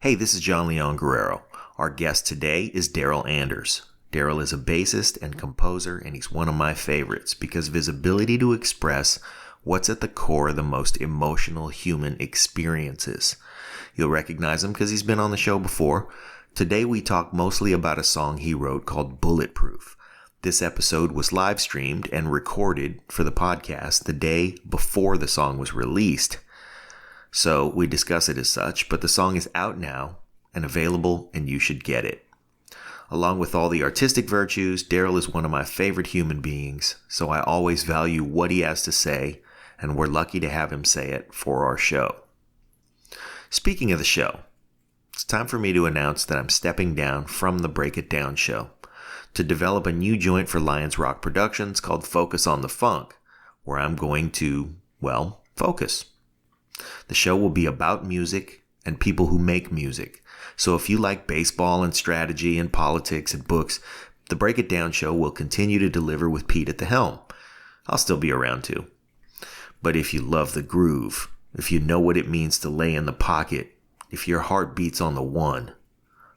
Hey, this is John Leon Guerrero. Our guest today is Darryl Anders. Darryl is a bassist and composer, and he's one of my favorites because of his ability to express what's at the core of the most emotional human experiences. You'll recognize him because he's been on the show before. Today we talk mostly about a song he wrote called Bulletproof. This episode was live streamed and recorded for the podcast the day before the song was released. So we discuss it as such, but the song is out now and available, and you should get it. Along with all the artistic virtues, Darryl is one of my favorite human beings, so I always value what he has to say, and we're lucky to have him say it for our show. Speaking of the show, it's time for me to announce that I'm stepping down from the Break It Down show to develop a new joint for Lions Rock Productions called Focus on the Funk, where I'm going to, focus. The show will be about music and people who make music. So if you like baseball and strategy and politics and books, the Break It Down show will continue to deliver with Pete at the helm. I'll still be around too. But if you love the groove, if you know what it means to lay in the pocket, if your heart beats on the one,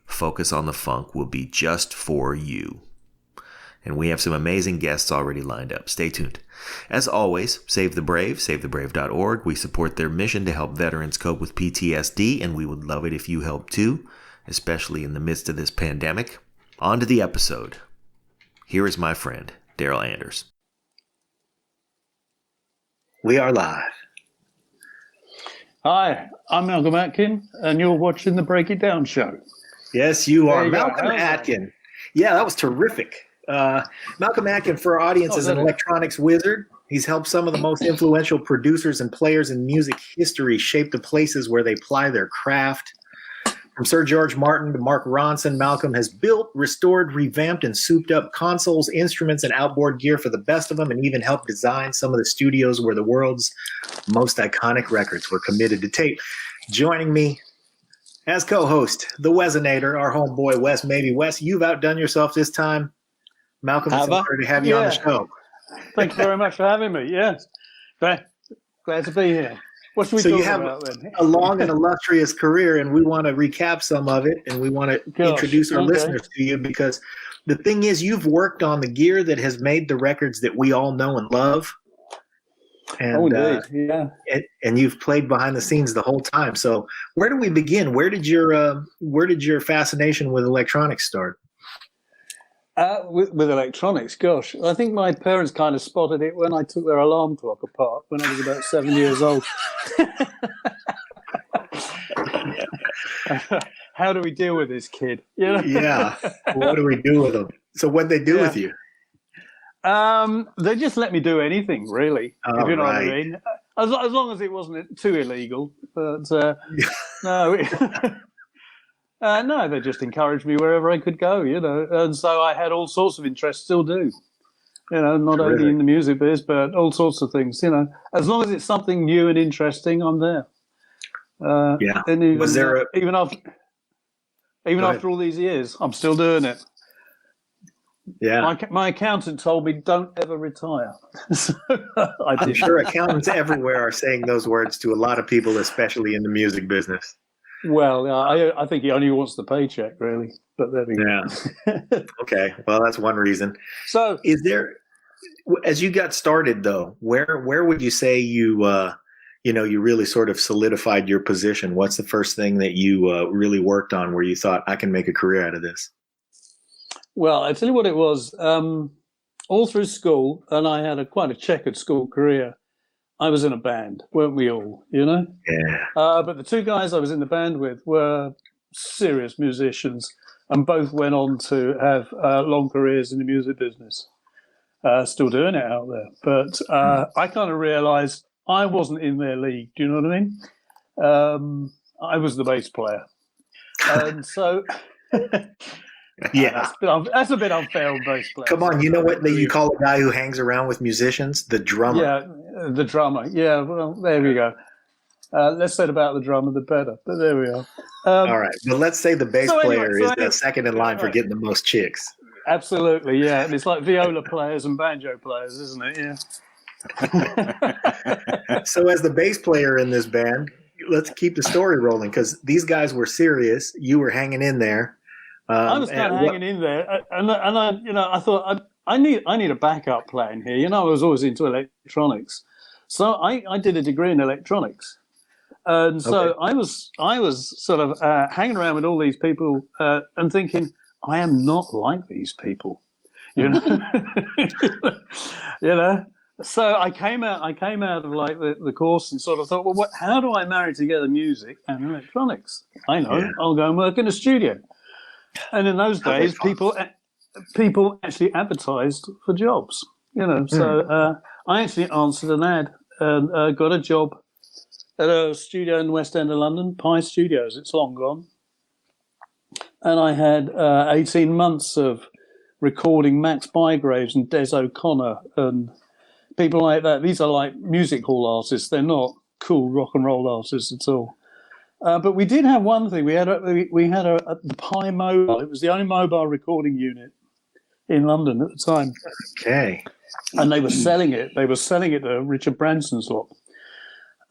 Focus on the Funk will be just for you. And we have some amazing guests already lined up. Stay tuned. As always, Save the Brave, savethebrave.org. We support their mission to help veterans cope with PTSD, and we would love it if you help too, especially in the midst of this pandemic. On to the episode. Here is my friend, Darryl Anders. We are live. Hi, I'm Malcolm Atkin, and you're watching the Break It Down show. Yes, you are. Malcolm Atkin. Yeah, that was terrific. Malcolm Atkin, for our audience, is an electronics wizard. He's helped some of the most influential producers and players in music history shape the places where they ply their craft. From Sir George Martin to Mark Ronson, Malcolm has built, restored, revamped, and souped up consoles, instruments, and outboard gear for the best of them, and even helped design some of the studios where the world's most iconic records were committed to tape. Joining me as co-host, the Wesinator, our homeboy Wes. Maybe Wes, you've outdone yourself this time. Malcolm, it's an honor to have you on the show. Thank you very much for having me. Yes, glad to be here. What should we talk about then? So you have a long and illustrious career, and we want to recap some of it, and we want to introduce our listeners to you, because the thing is, you've worked on the gear that has made the records that we all know and love. And, yeah. And you've played behind the scenes the whole time. So where do we begin? Where did your fascination with electronics start? With electronics, gosh, I think my parents kind of spotted it when I took their alarm clock apart when I was about 7 years old. How do we deal with this kid? You know? Yeah. What do we do with them? So what'd they do with you? They just let me do anything, really. If you know what I mean. As long as it wasn't too illegal. But no. No, they just encouraged me wherever I could go, and so I had all sorts of interests, still do, not only in the music biz, but all sorts of things, as long as it's something new and interesting, I'm there. And even, was there even after all these years, I'm still doing it. Yeah. My accountant told me, don't ever retire. So I'm sure accountants everywhere are saying those words to a lot of people, especially in the music business. Well, I think he only wants the paycheck, really. But there we go. Yeah. Okay. Well, that's one reason. So, is there, as you got started, though, where would you say you really sort of solidified your position? What's the first thing that you really worked on where you thought, I can make a career out of this? Well, I tell you what it was. All through school, and I had quite a checkered school career, I was in a band, weren't we all, Yeah. But the two guys I was in the band with were serious musicians, and both went on to have long careers in the music business. Still doing it out there. But I kind of realized I wasn't in their league. Do you know what I mean? I was the bass player. And so... Yeah, that's a bit unfair on bass players. Come on, you know what you call a guy who hangs around with musicians? The drummer. Yeah, the drummer. Yeah, well, there we go. Less said about the drummer, the better. But there we are. All right, but let's say the bass player is the second in line for getting the most chicks. Absolutely, yeah. And it's like viola players and banjo players, isn't it? Yeah. So as the bass player in this band, let's keep the story rolling, because these guys were serious. You were hanging in there. I was kind of hanging in there, and I thought I need a backup plan here. I was always into electronics, so I did a degree in electronics, and so I was sort of hanging around with all these people and thinking, I am not like these people, you know. So I came out of like the course and sort of thought, well, how do I marry together music and electronics? I know, I'll go and work in a studio. And in those days, people actually advertised for jobs, So I actually answered an ad and got a job at a studio in the West End of London, Pi Studios. It's long gone. And I had 18 months of recording Max Bygraves and Des O'Connor and people like that. These are like music hall artists. They're not cool rock and roll artists at all. But we did have one thing. We had the Pi Mobile. It was the only mobile recording unit in London at the time. Okay. And they were selling it. They were selling it to Richard Branson's lot.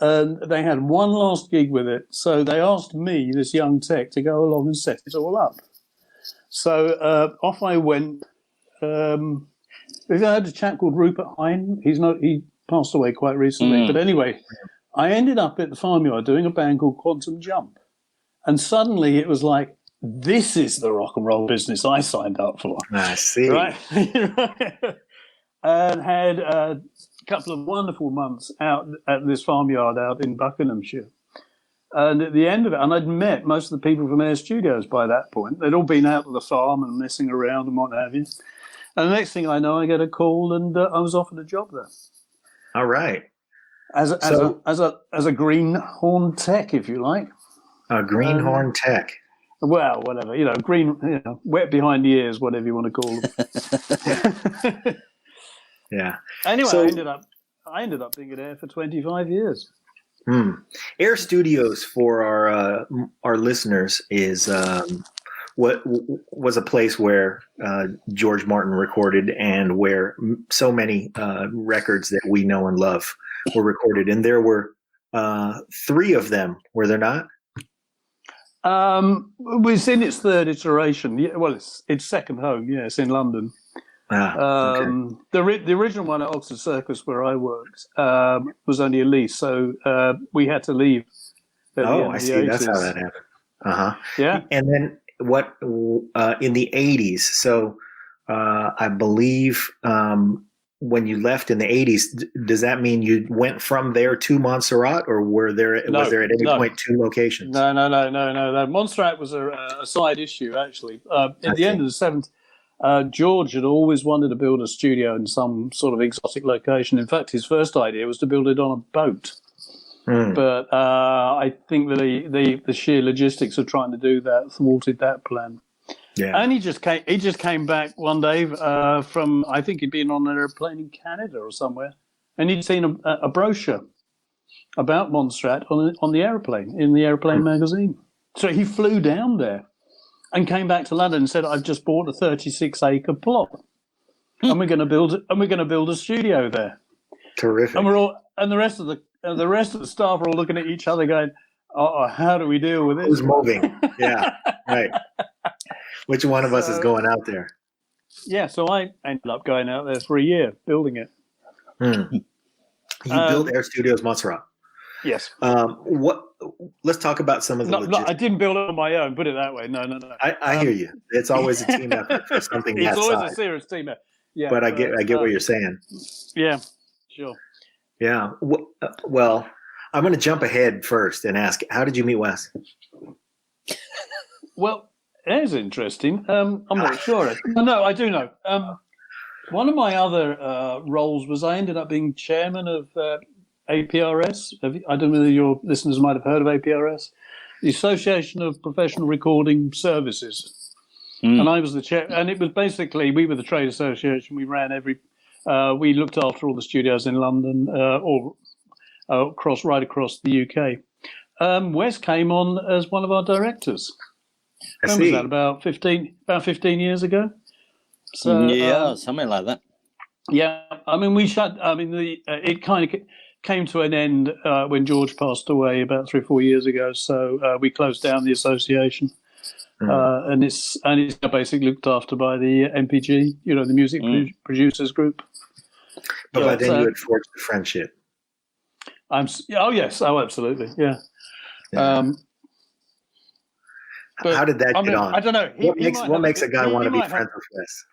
And they had one last gig with it. So they asked me, this young tech, to go along and set it all up. So off I went. We had a chap called Rupert Hine. He passed away quite recently. But anyway, I ended up at the farmyard doing a band called Quantum Jump. And suddenly it was like, this is the rock and roll business I signed up for. I see. Right? And had a couple of wonderful months out at this farmyard out in Buckinghamshire. And at the end of it, and I'd met most of the people from Air Studios by that point. They'd all been out to the farm and messing around and what have you. And the next thing I know, I get a call and I was offered a job there. All right. As a greenhorn tech, if you like. A greenhorn tech. Well, whatever, green, wet behind the ears, whatever you want to call them. Yeah. Anyway, I ended up being at Air for 25 years. Air Studios, for our listeners, is what was a place where George Martin recorded and where so many records that we know and love were recorded. And there were 3 of them, were there not? It was in its third iteration. Yeah, well, it's second home. Yes, in London. Okay. The original one at Oxford Circus, where I worked, was only a lease, so we had to leave. I see. 80s. That's how that happened. Yeah. And then what in the 80s? So I believe when you left in the 80s, does that mean you went from there to Montserrat, or was there at any point 2 locations? No. Montserrat was a side issue, actually. At the end of the 70s, George had always wanted to build a studio in some sort of exotic location. In fact, his first idea was to build it on a boat. But I think that the sheer logistics of trying to do that thwarted that plan. Yeah. And he just came back one day from, I think he'd been on an airplane in Canada or somewhere, and he'd seen a brochure about Montserrat on the airplane, in the Airplane magazine. So he flew down there and came back to London and said, "I've just bought a 36-acre plot, and we're going to build a studio there." Terrific. And the rest of the staff are all looking at each other, going, "Oh, how do we deal with this?" Who's moving? Yeah, right. Which one of us is going out there? Yeah, so I ended up going out there for a year building it. You built Air Studios Montserrat. Yes. Let's talk about some of the logistics. I didn't build it on my own. Put it that way. No. I hear you. It's always a team effort for something that size. It's always a serious team effort. Yeah, but I get what you're saying. Yeah, sure. Yeah. Well, I'm going to jump ahead first and ask, how did you meet Wes? Well, that is interesting. I'm not sure. No, I do know. One of my other roles was I ended up being chairman of APRS. I don't know whether your listeners might have heard of APRS, the Association of Professional Recording Services. And I was the chair. And it was basically, we were the trade association. We ran we looked after all the studios in London or right across the UK. Wes came on as one of our directors. When was that? About 15 years ago. So something like that. Yeah, I mean, it kind of came to an end when George passed away about 3 or 4 years ago. So we closed down the association, and it's now basically looked after by the MPG, the Music Producers Group. But by then you had forged a friendship. Yes, absolutely, yeah. But, how did that get on? I don't know. What makes a guy want to be friends with Wes?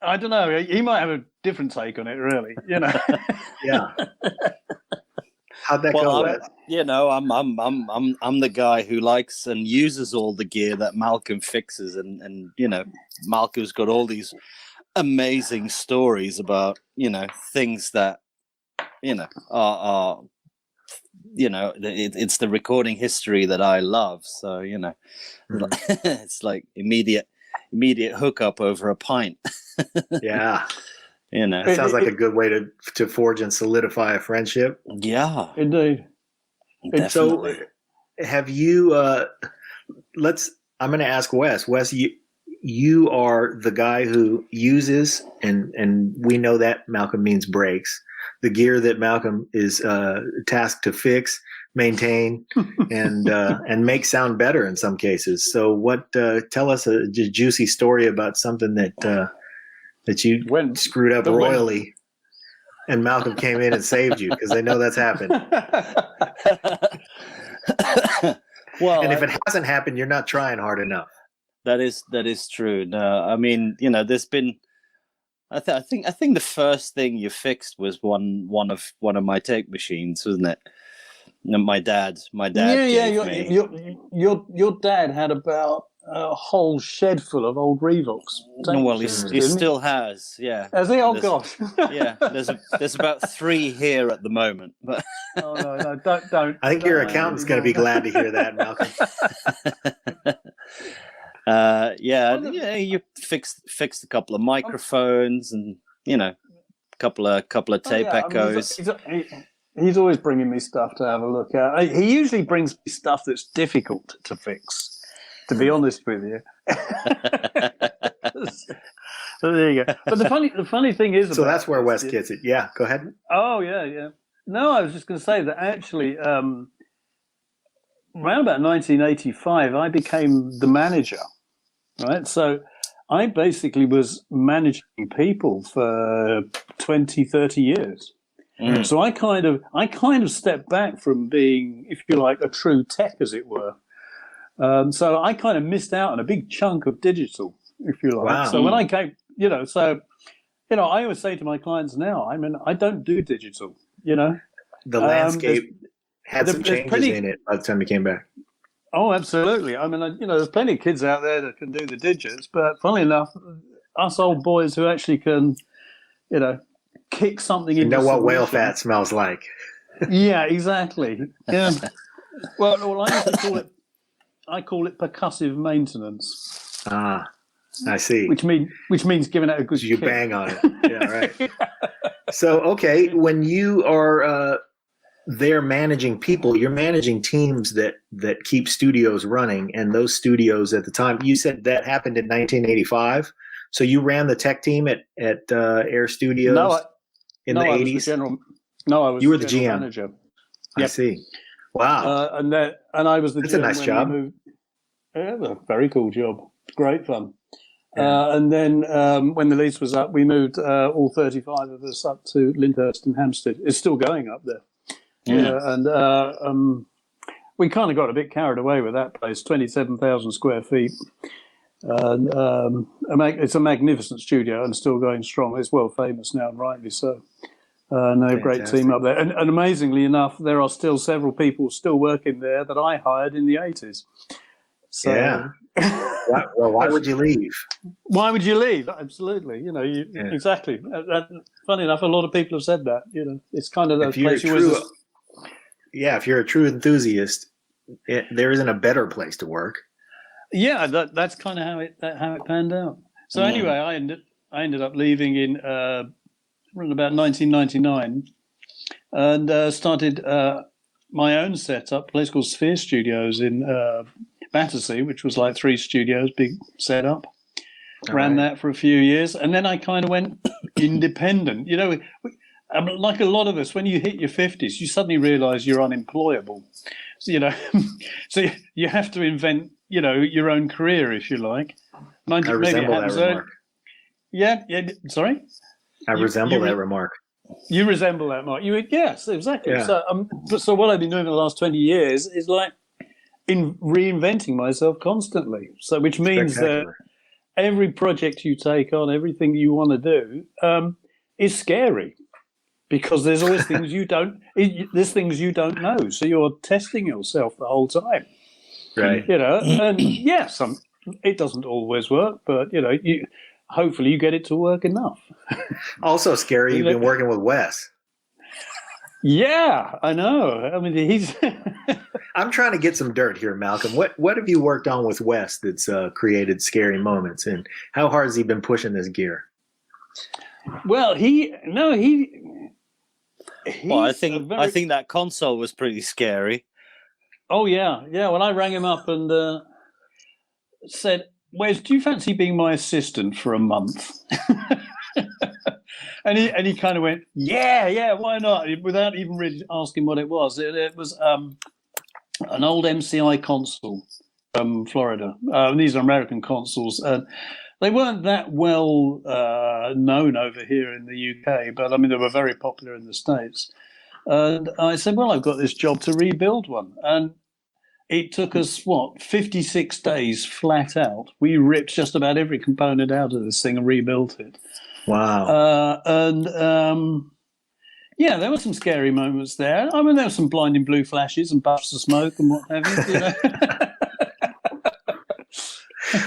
I don't know. He might have a different take on it, really. Yeah. How'd that go? I'm the guy who likes and uses all the gear that Malcolm fixes, and Malcolm's got all these amazing stories about things that are it's the recording history that I love. So it's like immediate hookup over a pint. Yeah. It sounds like a good way to forge and solidify a friendship. Yeah, indeed. So have you I'm going to ask Wes. Wes, you are the guy who uses, and we know that Malcolm means breaks, the gear that Malcolm is tasked to fix, maintain, and make sound better in some cases. So tell us a juicy story about something that you screwed up royally, and Malcolm came in and saved you, because they know that's happened. Well, and if it hasn't happened, you're not trying hard enough. That is true. No, I mean, there's been. I think the first thing you fixed was one of my tape machines, wasn't it? My dad. Your dad had about a whole shed full of old Revox. Well, he still has. Yeah. Has he? Oh gosh. Yeah. There's about 3 here at the moment. But oh no, don't. I think your accountant's going to be glad to hear that, Malcolm. You fixed a couple of microphones and a couple of tape echoes. He's always bringing me stuff to have a look at. He usually brings me stuff that's difficult to fix, to be honest with you. So there you go. But the funny thing is, so that's where Wes gets it. Yeah, go ahead. Oh yeah. No, I was just going to say that actually, around about 1985, I became the manager. Right, so I basically was managing people for 20, 30 years. So I kind of stepped back from being, if you like, a true tech, as it were. So I kind of missed out on a big chunk of digital, if you like. Wow. So when I came, I always say to my clients now, I don't do digital. The landscape had some changes in it by the time you came back. Oh, absolutely. There's plenty of kids out there that can do the digits, but funnily enough, us old boys who actually can, kick something into know what whale fat smells like. Yeah, exactly. Yeah. Well, I used to call it. I call it percussive maintenance. Ah, I see. Which means giving it a good. So you kick. bang on it. Yeah, right. Yeah. So okay, when you are there managing people, you're managing teams that keep studios running, and those studios at the time, you said that happened in 1985. So you ran the tech team at Air Studios in the 80s. I was. You were the GM manager. Yep. I see. Wow. And I was the. That's GM a nice job. Yeah, a very cool job. Great fun. Yeah. And then when the lease was up, we moved all 35 of us up to Lyndhurst and Hampstead. It's still going up there. Yeah. And we kind of got a bit carried away with that place. 27,000 square feet. And it's a magnificent studio and still going strong. It's world famous now, and rightly so. And a great team up there. And amazingly enough, there are still several people still working there that I hired in the 80s. So, yeah. Well, why would you leave? Why would you leave? Absolutely. Exactly. Funny enough, a lot of people have said that. It's kind of the place you was. Yeah, if you're a true enthusiast, there isn't a better place to work. Yeah, that's kind of how it panned out. So anyway, I ended up leaving in around about 1999, and started my own setup, a place called Sphere Studios in Battersea, which was like 3 studios, big setup. Ran that for a few years, and then I kind of went independent. like a lot of us, when you hit your 50s, you suddenly realise you're unemployable. So, so you have to invent, your own career, if you like. I resemble that remark. Yeah. Sorry? I resemble that remark. You resemble that, Mark. Yes, exactly. Yeah. So what I've been doing for the last 20 years is like in reinventing myself constantly. So which means that every project you take on, everything you want to do, is scary because there's always things there's things you don't know. So you're testing yourself the whole time. Right. And yes, it doesn't always work, but hopefully you get it to work enough. Also scary, you've been working with Wes. Yeah, I know. I mean, he's. I'm trying to get some dirt here, Malcolm. What have you worked on with Wes that's created scary moments, and how hard has he been pushing this gear? Well, I think that console was pretty scary. Oh yeah. When I rang him up and said, "Wes, do you fancy being my assistant for a month?" and he kind of went, "Yeah, why not?" Without even really asking what it was. It was an old MCI console from Florida. These are American consoles. They weren't that well known over here in the UK, but I mean they were very popular in the States. And I said, "Well, I've got this job to rebuild one," and it took us 56 days flat out. We ripped just about every component out of this thing and rebuilt it. Wow. There were some scary moments there. I mean, there were some blinding blue flashes and puffs of smoke and what have you.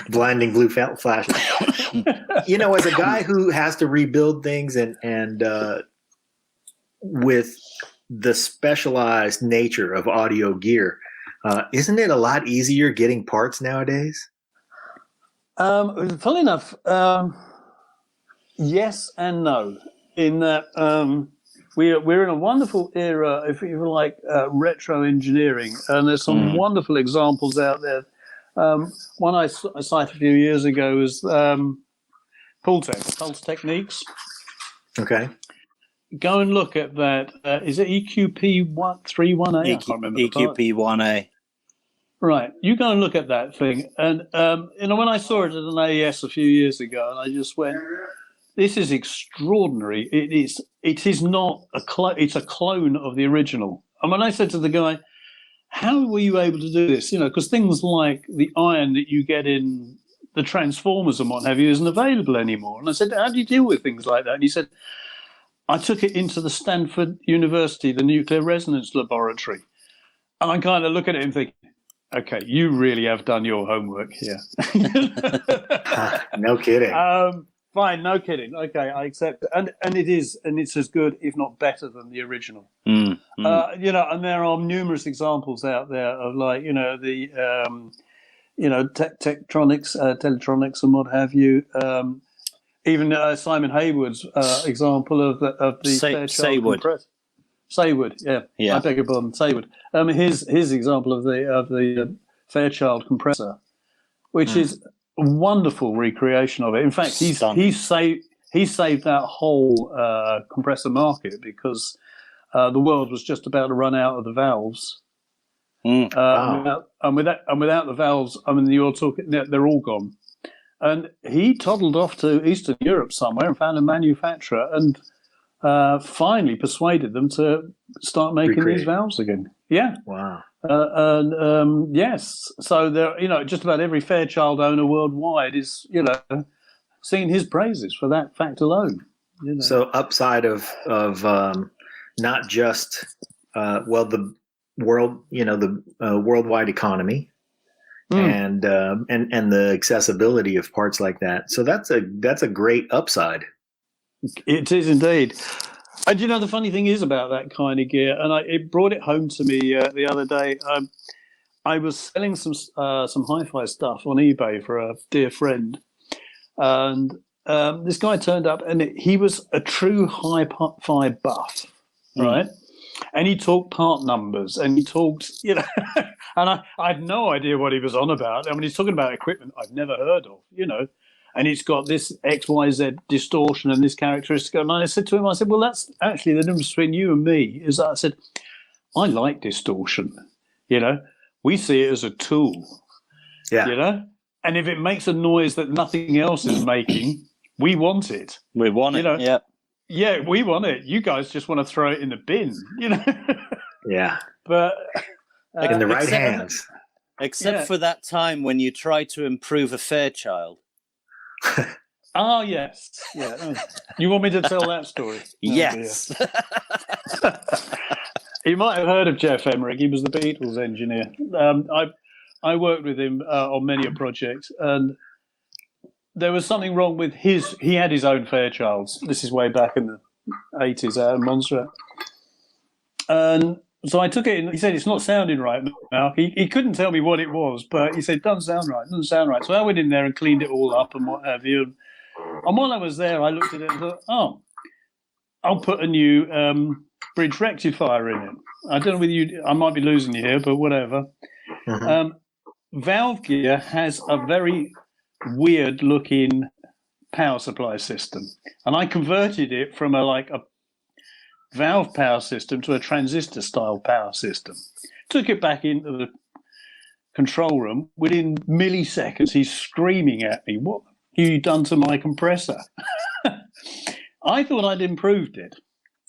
Blinding blue flashes. As a guy who has to rebuild things and with the specialized nature of audio gear, isn't it a lot easier getting parts nowadays? Funnily enough, yes and no. In that we're in a wonderful era, if you like, retro engineering, and there's some wonderful examples out there. One I cited a few years ago was Pulse Techniques. Okay. Go and look at that. Is it EQP 31A? I can't remember. EQP 1A. Right. You go and look at that thing. And, when I saw it at an AES a few years ago, and I just went, this is extraordinary. It is not it's a clone of the original. And when I said to the guy, how were you able to do this? Because things like the iron that you get in the Transformers and what have you isn't available anymore. And I said, how do you deal with things like that? And he said, I took it into the Stanford University, the Nuclear Resonance Laboratory. And I kind of look at it and think, okay, you really have done your homework here. No kidding. Fine, no kidding. Okay, I accept it. And it is, and it's as good, if not better, than the original. And there are numerous examples out there of the Telectronics and what have you. Even Simon Haywood's example of the Fairchild compressor. Saywood, yeah. I beg your pardon, Saywood. His example of the Fairchild compressor, which is a wonderful recreation of it. In fact, he saved that whole compressor market because the world was just about to run out of the valves. Wow. And without the valves, I mean, you're talking, they're all gone. And he toddled off to Eastern Europe somewhere and found a manufacturer and finally persuaded them to start making these valves again. Yeah. Wow. Yes. So there, just about every Fairchild owner worldwide is, singing his praises for that fact alone. So upside of not just the world, the worldwide economy. And the accessibility of parts like that. So that's a great upside. It is indeed. And the funny thing is about that kind of gear, and it brought it home to me the other day. I was selling some hi-fi stuff on eBay for a dear friend, and this guy turned up, and he was a true hi-fi buff, right? And he talked part numbers, and he talked, and I had no idea what he was on about. I mean, he's talking about equipment I've never heard of, and it's got this XYZ distortion and this characteristic. And I said to him, I said, well, that's actually the difference between you and me. Is that I said, I like distortion. You know, we see it as a tool. Yeah. You know, and if it makes a noise that nothing else is making, we want it. We want it. You know? Yeah. Yeah, we want it. You guys just want to throw it in the bin. You know. Yeah. But in the right hands. Except for that time when you tried to improve a Fairchild. Oh, yes. Yeah. You want me to tell that story? Yes. You might have heard of Jeff Emmerich. He was the Beatles engineer. I worked with him on many a project, and there was something wrong with he had his own Fairchilds. This is way back in the 80s out in Montserrat. And so I took it in. He said, it's not sounding right now. He couldn't tell me what it was, but he said, it doesn't sound right. So I went in there and cleaned it all up and what have you. And while I was there, I looked at it and thought, oh, I'll put a new bridge rectifier in it. I don't know whether I might be losing you here, but whatever. Valve Gear has a very weird looking power supply system. And I converted it from a valve power system to a transistor style power system. Took it back into the control room. Within milliseconds, he's screaming at me, what have you done to my compressor? I thought I'd improved it.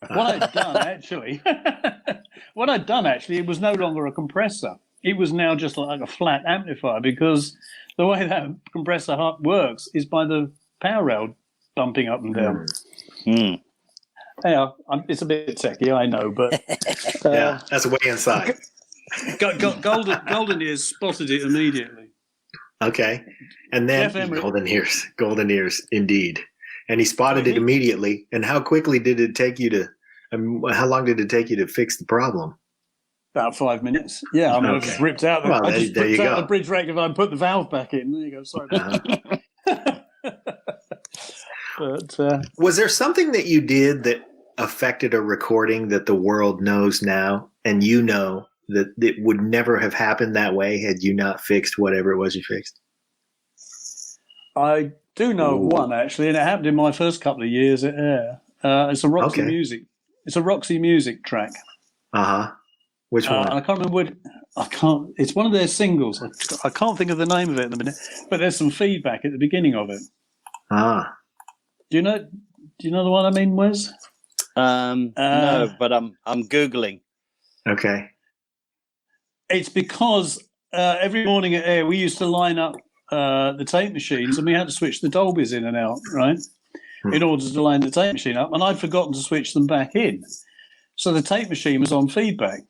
What I'd done actually, it was no longer a compressor. It was now just like a flat amplifier, because the way that compressor works is by the power rail bumping up and down. Yeah, it's a bit techy, I know, but yeah, that's way inside. Golden Ears spotted it immediately. Okay, and then Golden Ears, indeed. And he spotted it immediately. And how quickly did it take you to? How long did it take you to fix the problem? About 5 minutes. Yeah, I just ripped out. The bridge rectifier and put the valve back in. There you go. Sorry about that. But was there something that you did that affected a recording that the world knows now, and you know that it would never have happened that way had you not fixed whatever it was you fixed? I do know one, actually, and it happened in my first couple of years at Air. It's a Roxy Music. It's a Roxy Music track. Which one? I can't remember it's one of their singles. I can't think of the name of it in a minute, but there's some feedback at the beginning of it. Do you know the one I mean, Wes? No, but I'm Googling. Okay. It's because every morning at Air we used to line up the tape machines, and we had to switch the Dolbys in and out, right? In order to line the tape machine up, and I'd forgotten to switch them back in. So the tape machine was on feedback.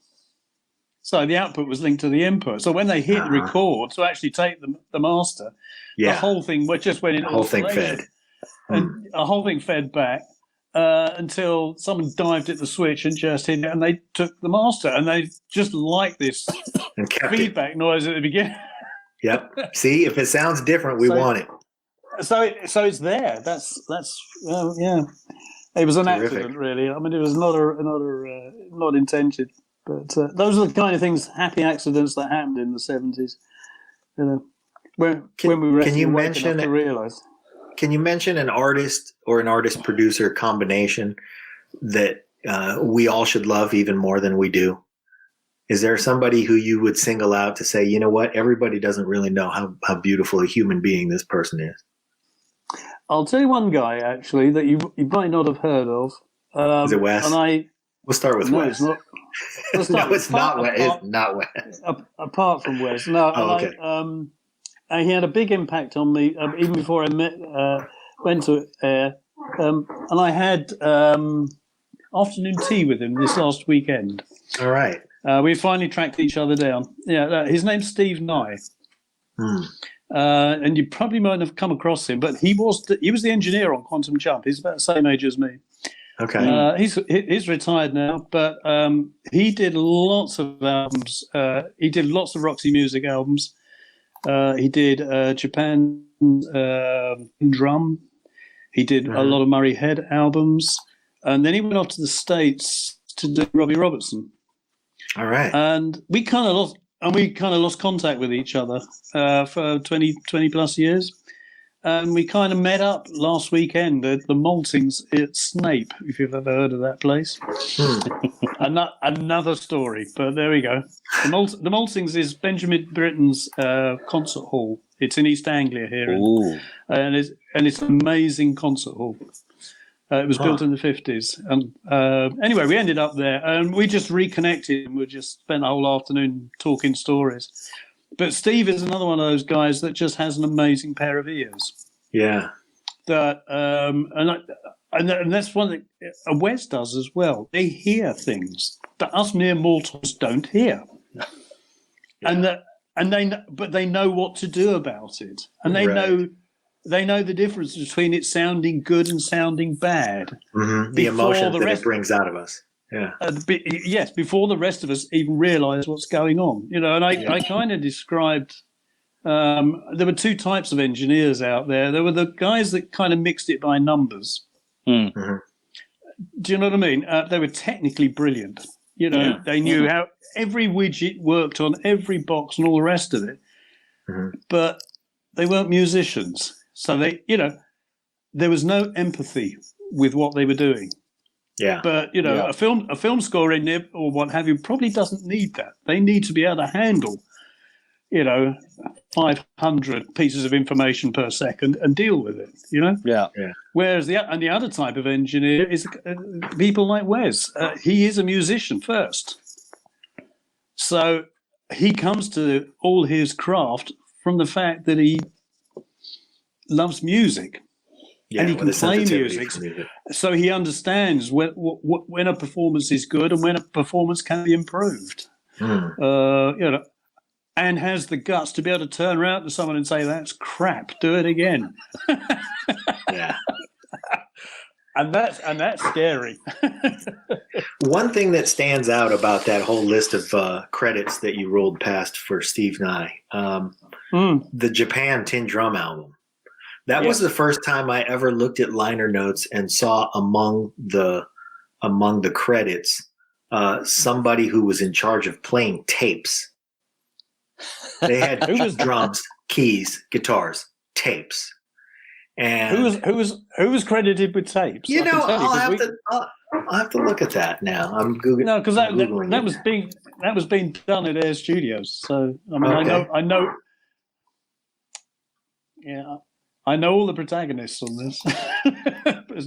So the output was linked to the input. So when they hit record to actually take the master, the whole thing just went in. The whole thing fed. And a whole thing fed back until someone dived at the switch and just hit it, and they took the master, and they just liked this feedback noise at the beginning. Yep. See, if it sounds different, we want it. So it's there. That's yeah. It was an accident, really. I mean, it was not intended, but those are the kind of things, happy accidents that happened in the 70s. You know, when we were actually awake enough to realize. Can you mention an artist or an artist-producer combination that we all should love even more than we do? Is there somebody who you would single out to say, you know what, everybody doesn't really know how beautiful a human being this person is? I'll tell you one guy, actually, that you might not have heard of. Is it Wes? We'll start with Wes. No, it's not Wes. It's not Wes. Apart from Wes. No, okay. He had a big impact on me even before I went to Air. And I had afternoon tea with him this last weekend. All right. We finally tracked each other down. Yeah, his name's Steve Nye. And you probably might have come across him, but he was the engineer on Quantum Jump. He's about the same age as me. Okay. He's retired now, but he did lots of albums. He did lots of Roxy Music albums. He did Japan Drum. He did a lot of Murray Head albums, and then he went off to the States to do Robbie Robertson. All right. And we kind of lost contact with each other for 20 plus years. and we kind of met up last weekend at the Maltings at Snape, if you've ever heard of that place. Another story, but there we go. The Maltings is Benjamin Britten's concert hall. It's in East Anglia here, and it's an amazing concert hall. It was built in the 50s. And anyway, we ended up there, and we just reconnected, and we just spent the whole afternoon talking stories. But Steve is another one of those guys that just has an amazing pair of ears. Yeah. That and that's one thing Wes does as well. They hear things that us mere mortals don't hear, but they know what to do about it, and they know the difference between it sounding good and sounding bad. Mm-hmm. The emotions that it brings out of us. Yeah. Yes, before the rest of us even realise what's going on, And I kind of described. There were two types of engineers out there. There were the guys that kind of mixed it by numbers. Mm-hmm. Do you know what I mean? They were technically brilliant. They knew how every widget worked on every box and all the rest of it. Mm-hmm. But they weren't musicians, so there was no empathy with what they were doing. Yeah. But a film score engineer or what have you probably doesn't need that. They need to be able to handle 500 pieces of information per second and deal with it. Yeah. Whereas the other type of engineer is people like Wes. He is a musician first, so he comes to all his craft from the fact that he loves music. And he can play music, so he understands when a performance is good and when a performance can be improved. And has the guts to be able to turn around to someone and say, "That's crap. Do it again." Yeah, and that's scary. One thing that stands out about that whole list of credits that you rolled past for Steve Nye, the Japan Tin Drum album. That was the first time I ever looked at liner notes and saw among the credits somebody who was in charge of playing tapes. They had drums, keys, guitars, tapes, and who was credited with tapes? I'll have to look at that now. I'm googling. No, because that was being done at Air Studios. So I mean, I know. Yeah. I know all the protagonists on this.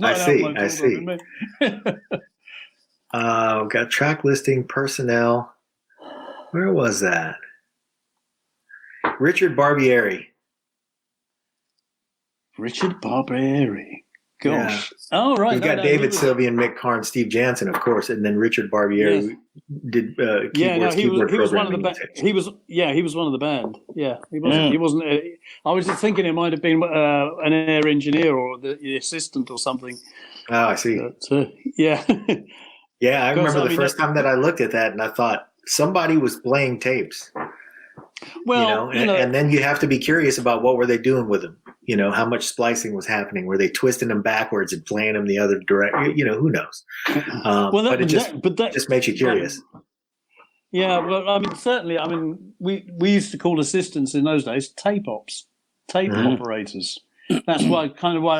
I see. Got track listing, personnel. Where was that? Richard Barbieri. Gosh. Yeah. Oh, right. You've got David Sylvian, Mick Karn, Steve Jansen, of course, and then Richard Barbieri did keyboard he was one of the he was one of the band. Yeah, he wasn't. He wasn't. I was just thinking it might have been an air engineer or the assistant or something. Oh, I see. But, yeah. Yeah, I remember the first time that I looked at that, and I thought somebody was playing tapes. Well, and then you have to be curious about what were they doing with them. How much splicing was happening? Were they twisting them backwards and playing them the other direction? Who knows? But it just makes you curious. Yeah, well, I mean, certainly. I mean, we used to call assistants in those days tape ops, operators. That's why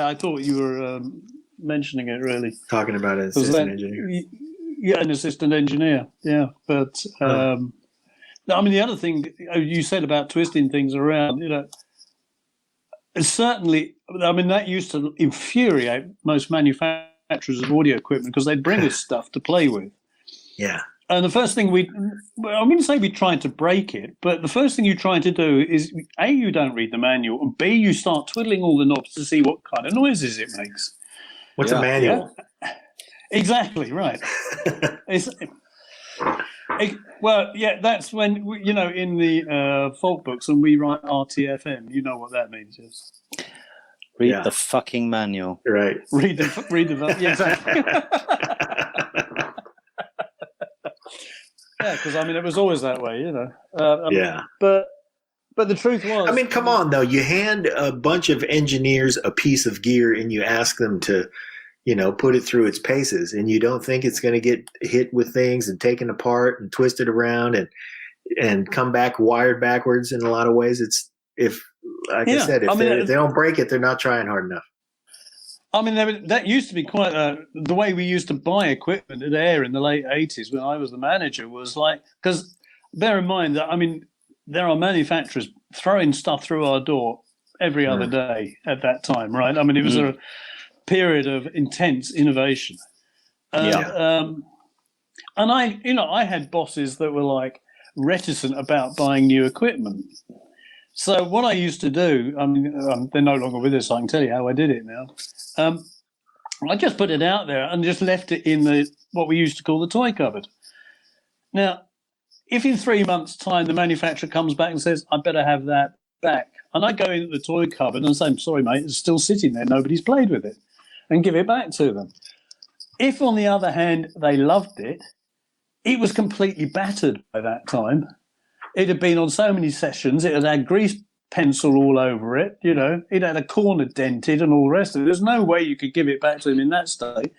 I thought you were mentioning it. Really, talking about an assistant engineer. Yeah, an assistant engineer. Yeah, but I mean, the other thing you said about twisting things around, certainly, I mean, that used to infuriate most manufacturers of audio equipment because they'd bring us stuff to play with. Yeah. And the first thing I wouldn't say we tried to break it, but the first thing you try to do is, A, you don't read the manual, and B, you start twiddling all the knobs to see what kind of noises it makes. What's a manual? Yeah. Exactly, right. That's when, in the fault books, and we write RTFM, you know what that means, yes? Read the fucking manual. Right. Read the yeah, exactly. Yeah, because I mean, it was always that way, But the truth was, I mean, come on, though. You hand a bunch of engineers a piece of gear and you ask them to, put it through its paces, and you don't think it's going to get hit with things and taken apart and twisted around and come back wired backwards in a lot of ways. It's if like I said, if they don't break it, they're not trying hard enough. I mean, that used to be quite the way we used to buy equipment at Air in the late 80s when I was the manager was like, because bear in mind that, I mean, there are manufacturers throwing stuff through our door every other day at that time, right? I mean, it was a period of intense innovation. And I had bosses that were like reticent about buying new equipment. So what I used to do, I mean, they're no longer with us, so I can tell you how I did it now. I just put it out there and just left it in what we used to call the toy cupboard. Now, if in 3 months' time the manufacturer comes back and says, I better have that back, and I go into the toy cupboard and say, I'm sorry, mate, it's still sitting there, nobody's played with it, and give it back to them. If, on the other hand, they loved it, it was completely battered by that time. It had been on so many sessions, it had grease pencil all over it, it had a corner dented and all the rest of it. There's no way you could give it back to him in that state.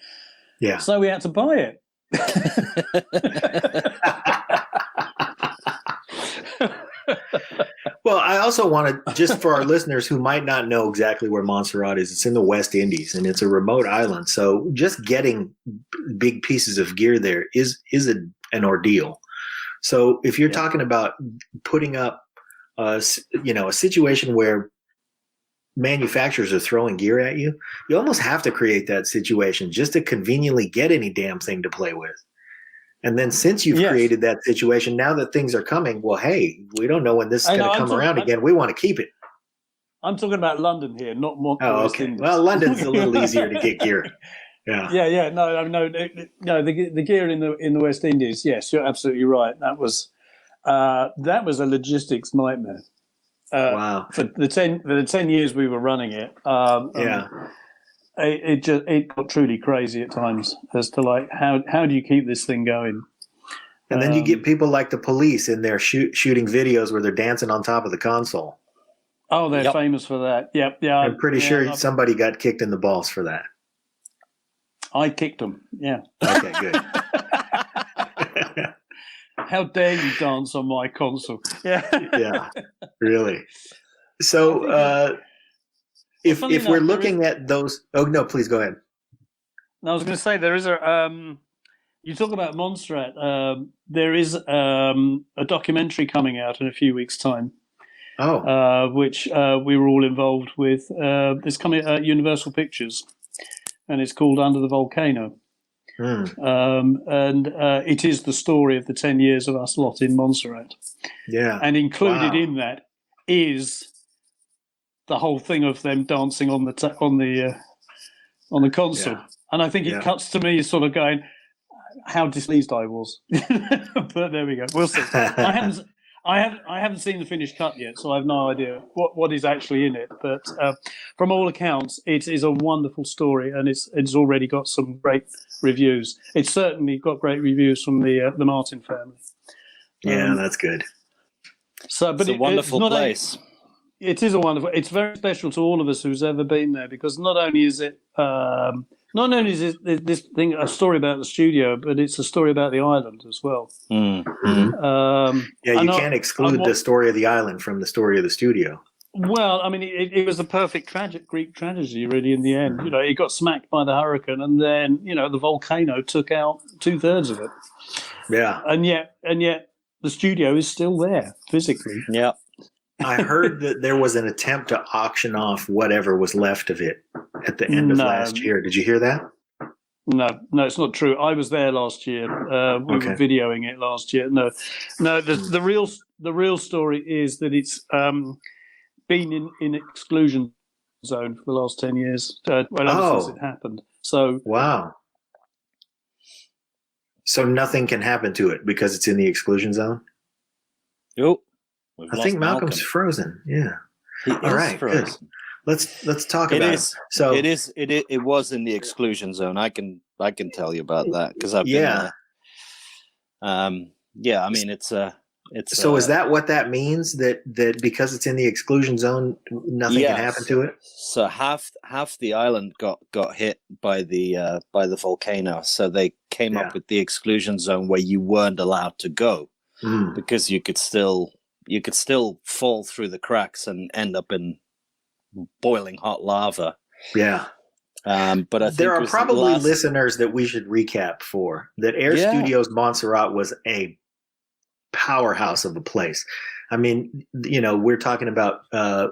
Yeah. So we had to buy it. Well, I also want to, just for our listeners who might not know exactly where Montserrat is, it's in the West Indies and it's a remote island. So just getting big pieces of gear there is an ordeal. So if you're talking about putting up, a situation where manufacturers are throwing gear at you, you almost have to create that situation just to conveniently get any damn thing to play with. And then since you've created that situation, now that things are coming, well, hey, we don't know when this is going to come around again. We want to keep it. I'm talking about London here, not more. Oh, okay. Well, London's a little easier to get gear. Yeah. Yeah. No. The gear in the West Indies. Yes, you're absolutely right. That was a logistics nightmare. Wow. For the 10 years we were running it. It got truly crazy at times as to like how do you keep this thing going? And then you get people like the police in there shooting videos where they're dancing on top of the console. Oh, they're famous for that. Yep. Yeah. I'm pretty sure somebody got kicked in the balls for that. I kicked them. Yeah. Okay, good. How dare you dance on my console? Yeah. Yeah, really. So if we're looking at those, oh no, please go ahead. I was going to say there is you talk about Montserrat. There is a documentary coming out in a few weeks' time. Oh. Which we were all involved with. It's coming at Universal Pictures, and it's called Under the Volcano. And it is the story of the 10 years of us lot in Montserrat. Yeah. And included in that is the whole thing of them dancing on the console. Yeah. And I think it cuts to me sort of going, how displeased I was. But there we go. We'll see. I haven't seen the finished cut yet, so I have no idea what is actually in it. But from all accounts, it is a wonderful story, and it's already got some great reviews. It's certainly got great reviews from the Martin family. Yeah, that's good. So, but it's a wonderful place. It is a wonderful. It's very special to all of us who's ever been there, because not only is it this thing a story about the studio, but it's a story about the island as well. Mm-hmm. You can't exclude the story of the island from the story of the studio. Well, I mean, it was a perfect Greek tragedy, really. In the end, it got smacked by the hurricane, and then the volcano took out 2/3 of it. Yeah, and yet the studio is still there physically. Yeah. I heard that there was an attempt to auction off whatever was left of it at the end of last year. Did you hear that? No, it's not true. I was there last year. We were videoing it last year. No. The real story is that it's been in exclusion zone for the last 10 years. Ever since it happened. So wow. So nothing can happen to it because it's in the exclusion zone. Nope. I think Malcolm's frozen. Yeah. All right. Frozen. Good. Let's talk about it. So it was in the exclusion zone. I can tell you about that because I've been there. I mean it's so is that what that means, that because it's in the exclusion zone nothing can happen to it? So half the island got hit by the volcano, so they came up with the exclusion zone where you weren't allowed to go because you could still you could still fall through the cracks and end up in boiling hot lava. Yeah. But I think there are probably listeners that we should recap for that. Air Studios Montserrat was a powerhouse of a place. I mean, you know, we're talking about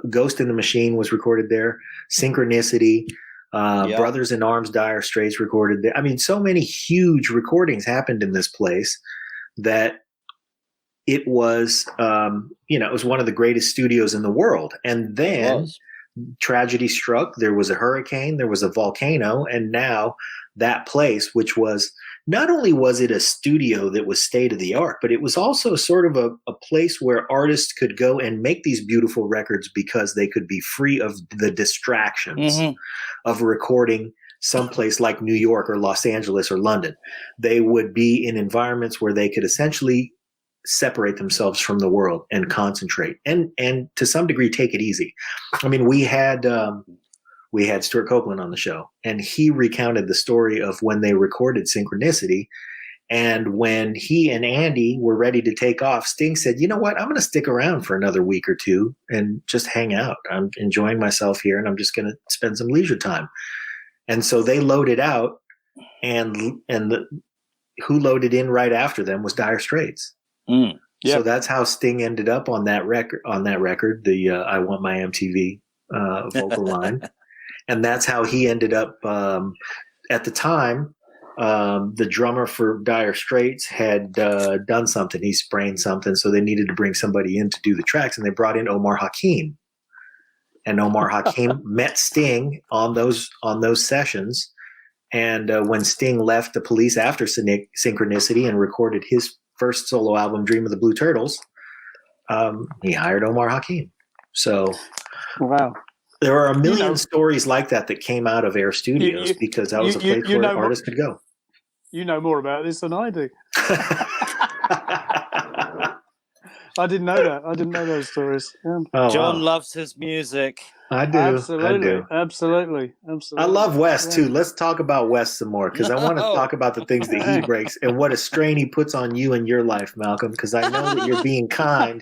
Ghost in the Machine was recorded there, Synchronicity, Brothers in Arms, Dire Straits recorded there. I mean, so many huge recordings happened in this place that it was, you know, it was one of the greatest studios in the world. And then tragedy struck. There was a hurricane, there was a volcano, and now that place, which was not only was it a studio that was state of the art, but it was also sort of a place where artists could go and make these beautiful records because they could be free of the distractions of recording someplace like New York or Los Angeles or London. They would be in environments where they could essentially separate themselves from the world and concentrate and to some degree take it easy. I mean, we had Stuart Copeland on the show, and he recounted the story of when they recorded Synchronicity, and when he and Andy were ready to take off, Sting said, you know what, I'm going to stick around for another week or two and just hang out. I'm enjoying myself here and I'm just going to spend some leisure time. And so they loaded out, and who loaded in right after them was Dire Straits. So that's how Sting ended up on that record. The "I Want My MTV" vocal line, and that's how he ended up. At the time, the drummer for Dire Straits had done something. He sprained something, so they needed to bring somebody in to do the tracks, and they brought in Omar Hakim. And Omar Hakim met Sting on those sessions. And when Sting left the Police after Synchronicity and recorded his first solo album, Dream of the Blue Turtles, he hired Omar Hakim. So there are a million stories like that came out of Air Studios because that was a place where artists could go. You know more about this than I do. I didn't know that. I didn't know those stories. John loves his music. I do. Absolutely. I love Wes too. Let's talk about Wes some more, because I want to talk about the things that he breaks and what a strain he puts on you and your life, Malcolm, because I know that you're being kind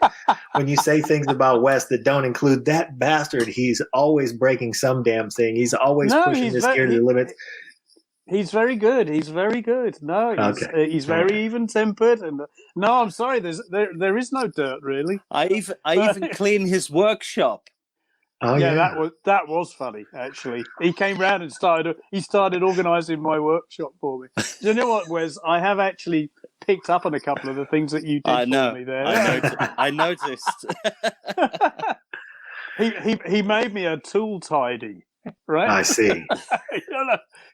when you say things about Wes that don't include that bastard. He's always breaking some damn thing. He's always pushing his gear to the limits. He's very good. He's very good. No, he's very even-tempered. And no, I'm sorry. There is no dirt really. I even clean his workshop. Oh yeah, that was funny. Actually, he came round and started organising my workshop for me. Do you know what, Wes? I have actually picked up on a couple of the things that you did for me there. I noticed. He made me a tool tidy. Right, I see.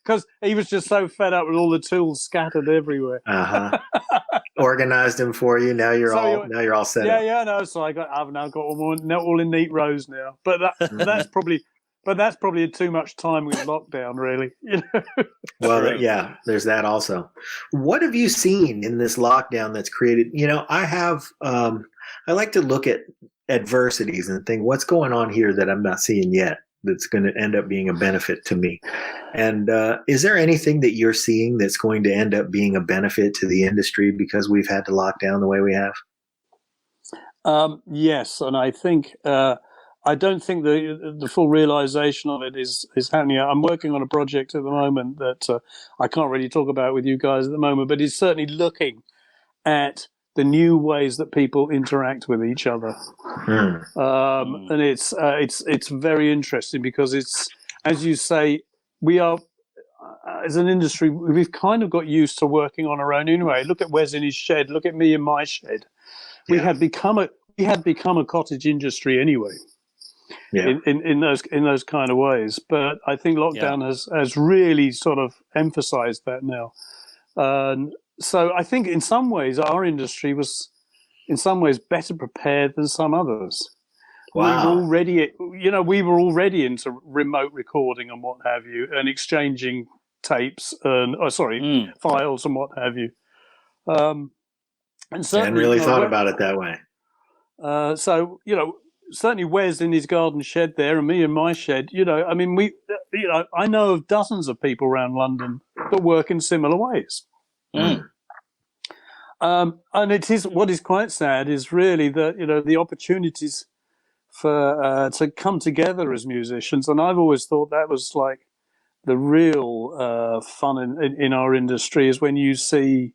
Because he was just so fed up with all the tools scattered everywhere. Organized them for you. Now you're all set up. Yeah. No, so I've now got all in neat rows now. But that's probably too much time with lockdown, really. You know? Well, there's that also. What have you seen in this lockdown that's created? You know, I like to look at adversities and think, what's going on here that I'm not seeing yet that's going to end up being a benefit to me? And is there anything that you're seeing that's going to end up being a benefit to the industry because we've had to lock down the way we have? Yes, and I think I don't think the full realization of it is happening. I'm working on a project at the moment that I can't really talk about with you guys at the moment, but it's certainly looking at the new ways that people interact with each other. And it's very interesting because it's, as you say, we are, as an industry, we've kind of got used to working on our own anyway. Look at Wes in his shed. Look at me in my shed. We had become a cottage industry anyway. In those kind of ways. But I think lockdown has really sort of emphasized that now. So I think in some ways our industry was in some ways better prepared than some others. Wow. We were already into remote recording and what have you, and exchanging tapes and files and what have you. And certainly, I really thought about it that way. So certainly Wes in his garden shed there, and me in my shed. I mean, I know of dozens of people around London that work in similar ways. And it is what is quite sad is really that the opportunities for to come together as musicians, and I've always thought that was like the real fun in our industry is when you see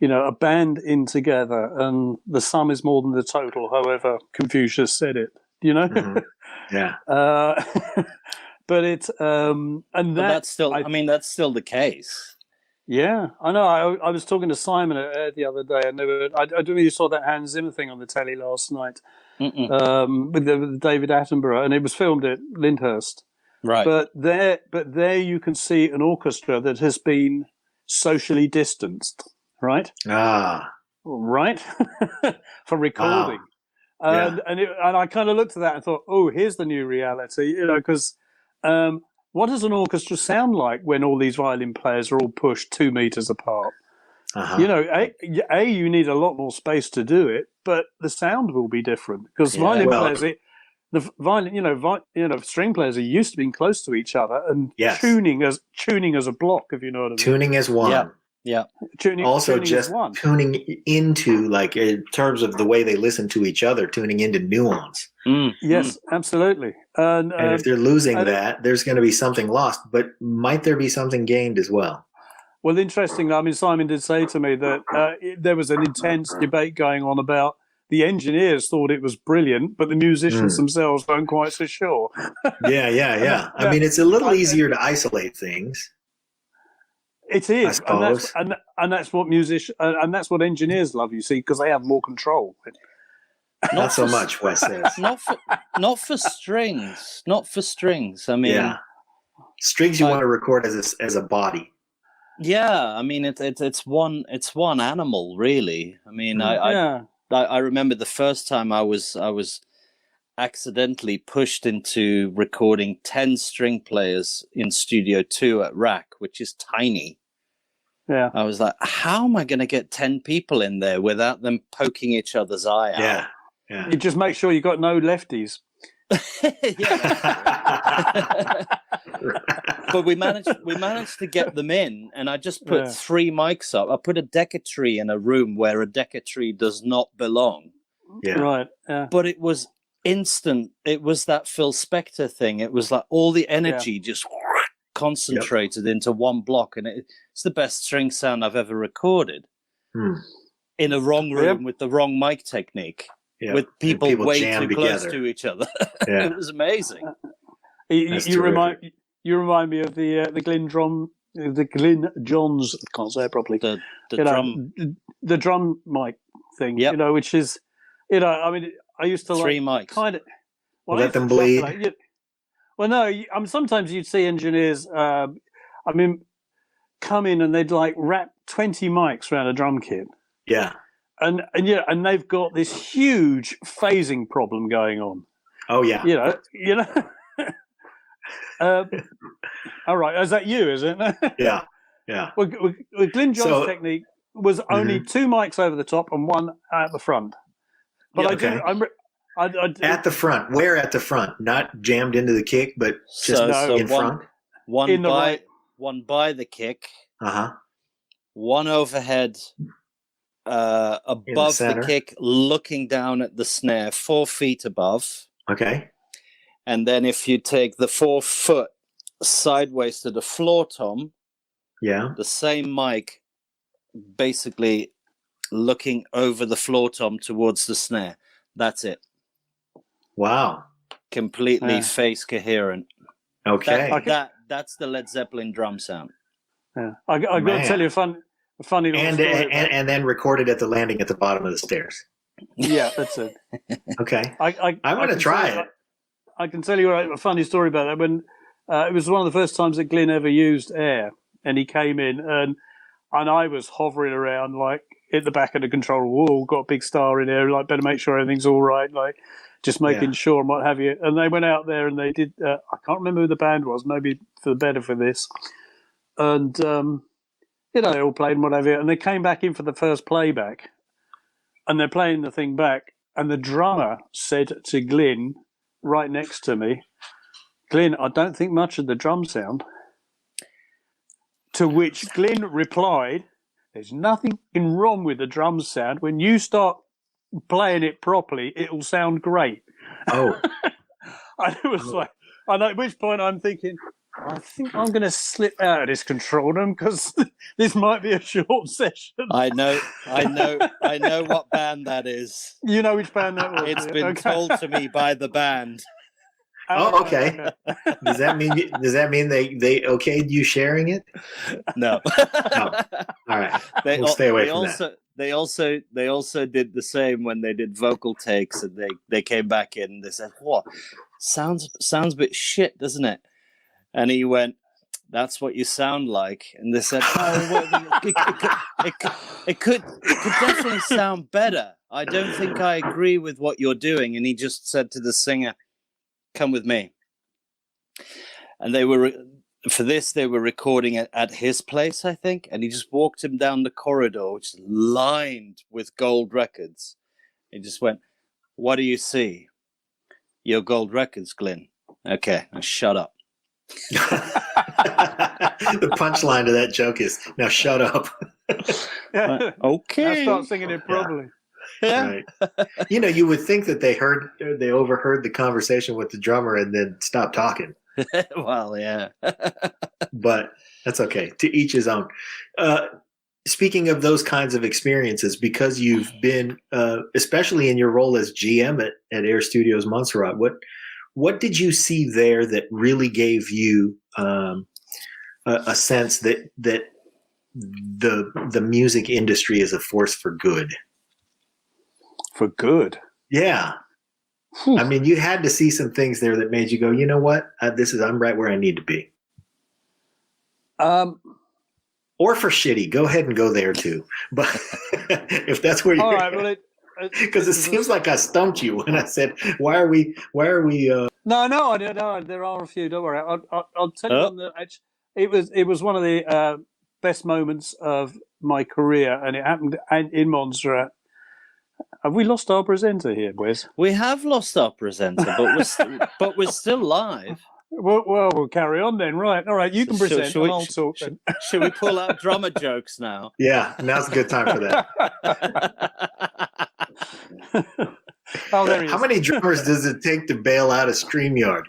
a band in together and the sum is more than the total, however Confucius said it, Mm-hmm. Yeah. But it's and that's still that's still the case. Yeah, I know. I was talking to Simon the other day, and I don't know if you saw that Hans Zimmer thing on the telly last night with David Attenborough, and it was filmed at Lyndhurst. Right. But there you can see an orchestra that has been socially distanced, right? Right, for recording. Wow. And I kind of looked at that and thought, oh, here's the new reality, because what does an orchestra sound like when all these violin players are all pushed 2 meters apart? Uh-huh. You need a lot more space to do it, but the sound will be different because violin players, the violin, string players are used to being close to each other and tuning as a block, if you know what I mean. Tuning as one. Yeah. Tuning into, like, in terms of the way they listen to each other, tuning into nuance. Yes, absolutely. And if they're losing that, there's going to be something lost. But might there be something gained as well? Well, interesting. I mean, Simon did say to me that there was an intense debate going on about the engineers thought it was brilliant, but the musicians themselves weren't quite so sure. Yeah. I mean, it's a little easier to isolate things. It is, and that's what and that's what engineers love. You see, because they have more control. Not so much, Wes says. Not for strings. Not for strings. I mean, strings you want to record as a body. Yeah, I mean it's one animal, really. I mean, I remember the first time I was accidentally pushed into recording 10 string players in Studio 2 at Rack, which is tiny. Yeah. I was like, how am I going to get 10 people in there without them poking each other's eye out? Yeah. You just make sure you got no lefties. But we managed to get them in, and I just put 3 mics up. I put a Decatree in a room where a Decatree does not belong. Yeah. Right. Yeah. But it was instant. It was that Phil Spector thing. It was like all the energy just concentrated into one block, and it's the best string sound I've ever recorded. In a wrong room with the wrong mic technique, with people way too close to each other. It was amazing. You remind me of the Glyn Johns. Can't say it properly. The drum mic thing. Which is, I mean, I used to 3 mics. Kind of let them bleed. Well, no. Sometimes you'd see engineers. Come in and they'd like wrap 20 mics around a drum kit. Yeah. And they've got this huge phasing problem going on. Oh yeah. All right, is that you? Is it? Yeah. Well, Glyn John's technique was only 2 mics over the top and 1 at the front. But at the front. Where at the front? Not jammed into the kick, but just in front. One by the kick. Uh-huh. One overhead. Above the kick, looking down at the snare, 4 feet above. Okay. And then if you take the 4 foot sideways to the floor tom, the same mic basically looking over the floor tom towards the snare. That's it. Wow. Completely face coherent. Okay. That's the Led Zeppelin drum sound. Yeah. I got to tell you a funny little story. And then recorded at the landing at the bottom of the stairs. Yeah, that's it. Okay. I'm going to try it. I can tell you a funny story about that. When it was one of the first times that Glyn ever used air, and he came in, and I was hovering around like at the back of the control room, got a big star in there, like better make sure everything's all right, like just making sure and what have you. And they went out there and they did. I can't remember who the band was. Maybe for the better for this. And they all played and whatever. And they came back in for the first playback, and they're playing the thing back. And the drummer said to Glyn, right next to me, "Glyn, I don't think much of the drum sound." To which Glyn replied, there's nothing wrong with the drum sound. When you start playing it properly, it'll sound great. Oh. And it was like, and at which point I'm thinking, I think I'm going to slip out of this control room because this might be a short session. I know what band that is. You know which band that was? It's been told to me by the band. Oh, okay. Does that mean they okayed you sharing it? No. No. All right. We'll stay away from that. They also did the same when they did vocal takes, and they came back in and they said, "What? Sounds a bit shit, doesn't it?" And he went, "That's what you sound like." And they said, "Oh, it could definitely sound better. I don't think I agree with what you're doing." And he just said to the singer, "Come with me." And they were recording it at his place, I think. And he just walked him down the corridor, which is lined with gold records. He just went, "What do you see?" "Your gold records, Glyn." "Okay, now shut up." The punchline to that joke is, "Now shut up." Okay. Now start singing it properly. Yeah. Right. You would think that they overheard the conversation with the drummer and then stopped talking. Well, yeah. But that's okay. To each his own. Speaking of those kinds of experiences, because you've been, especially in your role as GM at Air Studios Montserrat, what did you see there that really gave you a sense that the music industry is a force for good? For good? Yeah. I mean, you had to see some things there that made you go, you know what? I'm right where I need to be. Or for shitty. Go ahead and go there too. But if that's where you're... All right, well, because it seems like I stumped you when I said, why are we No, there are a few. Don't worry. I'll tell you one that actually, it was one of the best moments of my career, and it happened in Montserrat. Have we lost our presenter here, Wes? We have lost our presenter, but we're still live. Well, we'll carry on then. Right. All right. You can present, and I'll talk. Should we pull out drummer jokes now? Yeah, now's a good time for that. Oh, there he is. How many drummers does it take to bail out a StreamYard?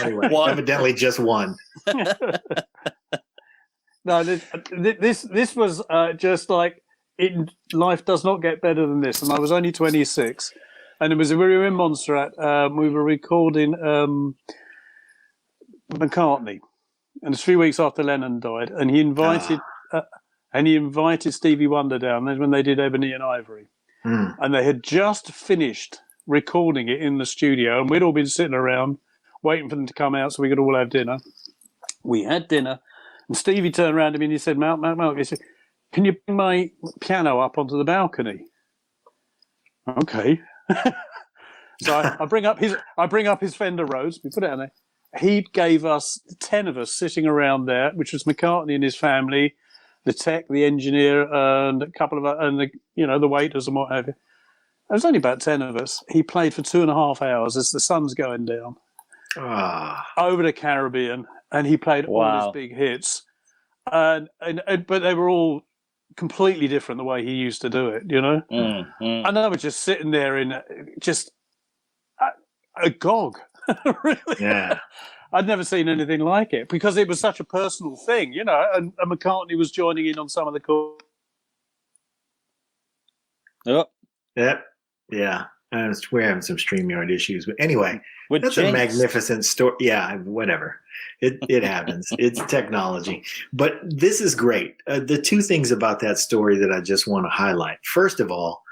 Anyway, evidently just one. No, this was just like, life does not get better than this. And I was only 26, and we were in Montserrat. We were recording McCartney, and it's 3 weeks after Lennon died, and he invited Stevie Wonder down. That's when they did Ebony and Ivory, and they had just finished recording it in the studio, and we'd all been sitting around waiting for them to come out so we could all have dinner. We had dinner, and Stevie turned around to me and he said, "Mark," he said, "Can you bring my piano up onto the balcony?" Okay. So I bring up his Fender Rhodes. We put it on there. He gave us 10 of us sitting around there, which was McCartney and his family, the tech, the engineer, and a couple of the waiters and what have you. There was only about 10 of us. He played for 2.5 hours as the sun's going down over the Caribbean, and he played all his big hits. And but they were all completely different the way he used to do it, And I was just sitting there in just agog, really. Yeah. I'd never seen anything like it because it was such a personal thing, and McCartney was joining in on some of the cool. Oh. Yep. Yeah. We're having some StreamYard issues, but anyway, that's a magnificent story. Yeah, whatever. It happens. It's technology. But this is great. The two things about that story that I just want to highlight. First of all,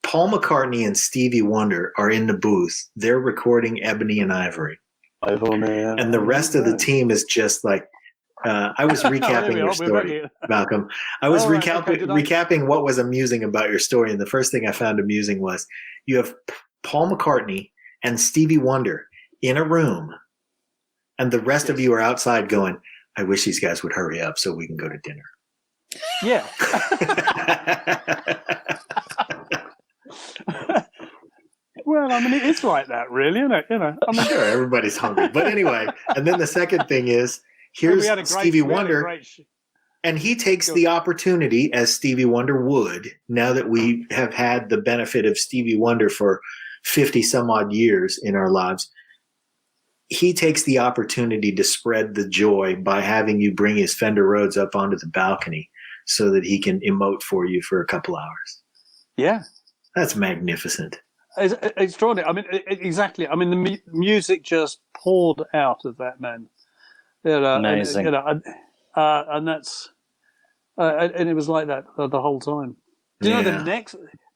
Paul McCartney and Stevie Wonder are in the booth. They're recording Ebony and Ivory. And the rest of the team is just like, I was recapping your story, Malcolm. I was recapping what was amusing about your story. And the first thing I found amusing was you have Paul McCartney and Stevie Wonder in a room. And the rest of you are outside going, I wish these guys would hurry up so we can go to dinner. Yeah. Well, I mean, it is like that, really, isn't it? I mean, sure, everybody's hungry. But anyway, and then the second thing is, here's Stevie Wonder. And he takes the opportunity, as Stevie Wonder would, now that we have had the benefit of Stevie Wonder for 50 some odd years in our lives. He takes the opportunity to spread the joy by having you bring his Fender Rhodes up onto the balcony so that he can emote for you for a couple hours. Yeah. That's magnificent. It's extraordinary. I mean, exactly. I mean, the music just poured out of that man. Amazing. And that's and it was like that the whole time. Do you know